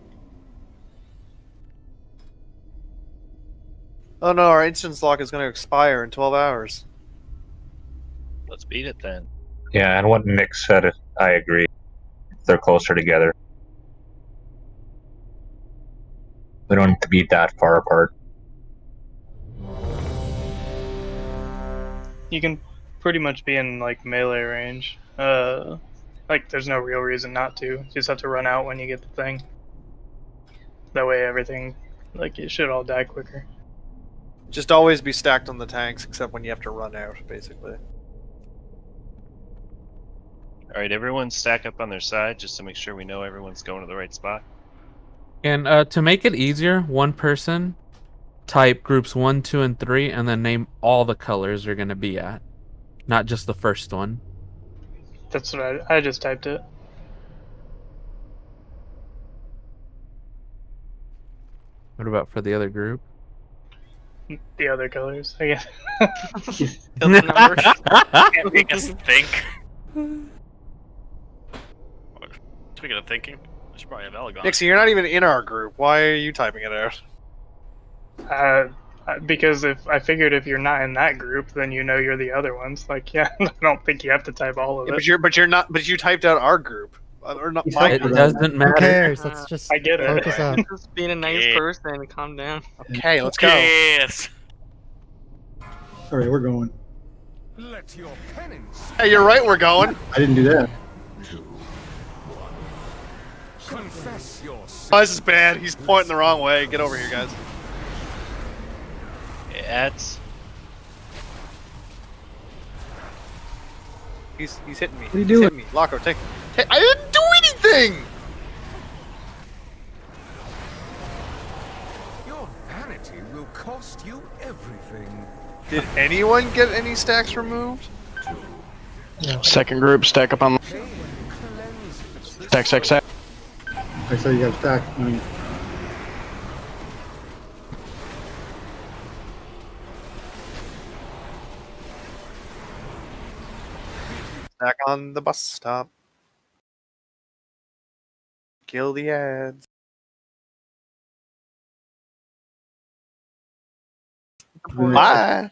Speaker 4: Oh no, our instance lock is going to expire in 12 hours.
Speaker 1: Let's beat it then.
Speaker 15: Yeah, and what Nick said, I agree. They're closer together. We don't need to be that far apart.
Speaker 12: You can pretty much be in like melee range. Like there's no real reason not to. You just have to run out when you get the thing. That way everything, like it should all die quicker.
Speaker 4: Just always be stacked on the tanks, except when you have to run out, basically.
Speaker 1: All right, everyone stack up on their side just to make sure we know everyone's going to the right spot.
Speaker 8: And to make it easier, one person type groups 1, 2, and 3, and then name all the colors you're going to be at, not just the first one.
Speaker 12: That's what I just typed it.
Speaker 8: What about for the other group?
Speaker 12: The other colors, I guess.
Speaker 14: Color numbers.
Speaker 5: Can't make us think. Speaking of thinking, I should probably have Elgon.
Speaker 4: Nixie, you're not even in our group. Why are you typing it out?
Speaker 12: Because I figured if you're not in that group, then you know you're the other ones. Like, yeah, I don't think you have to type all of
Speaker 4: Yeah,
Speaker 12: it.
Speaker 4: but you're not. But you typed out our group, or not my
Speaker 8: It
Speaker 4: group.
Speaker 8: doesn't matter.
Speaker 2: Who cares? Let's just
Speaker 12: I get it.
Speaker 2: focus up.
Speaker 14: Just being a nice person, calm down.
Speaker 4: Okay, let's go.
Speaker 5: Yes.
Speaker 3: all right, we're going.
Speaker 11: Let your penance.
Speaker 4: Hey, you're right. We're going.
Speaker 3: I didn't do that.
Speaker 11: Confess your sin.
Speaker 4: Oh, this is bad. He's pointing the wrong way. Get over here, guys.
Speaker 1: It's
Speaker 4: He's hitting me.
Speaker 3: What are you
Speaker 4: He's
Speaker 3: doing?
Speaker 4: hitting me. Loco, take. I didn't do anything.
Speaker 11: Your vanity will cost you everything.
Speaker 4: Did anyone get any stacks removed?
Speaker 13: Second group, stack up on stack, stack, stack.
Speaker 3: I saw you got stacked.
Speaker 4: Stack on the bus stop. Kill the ads. Bye.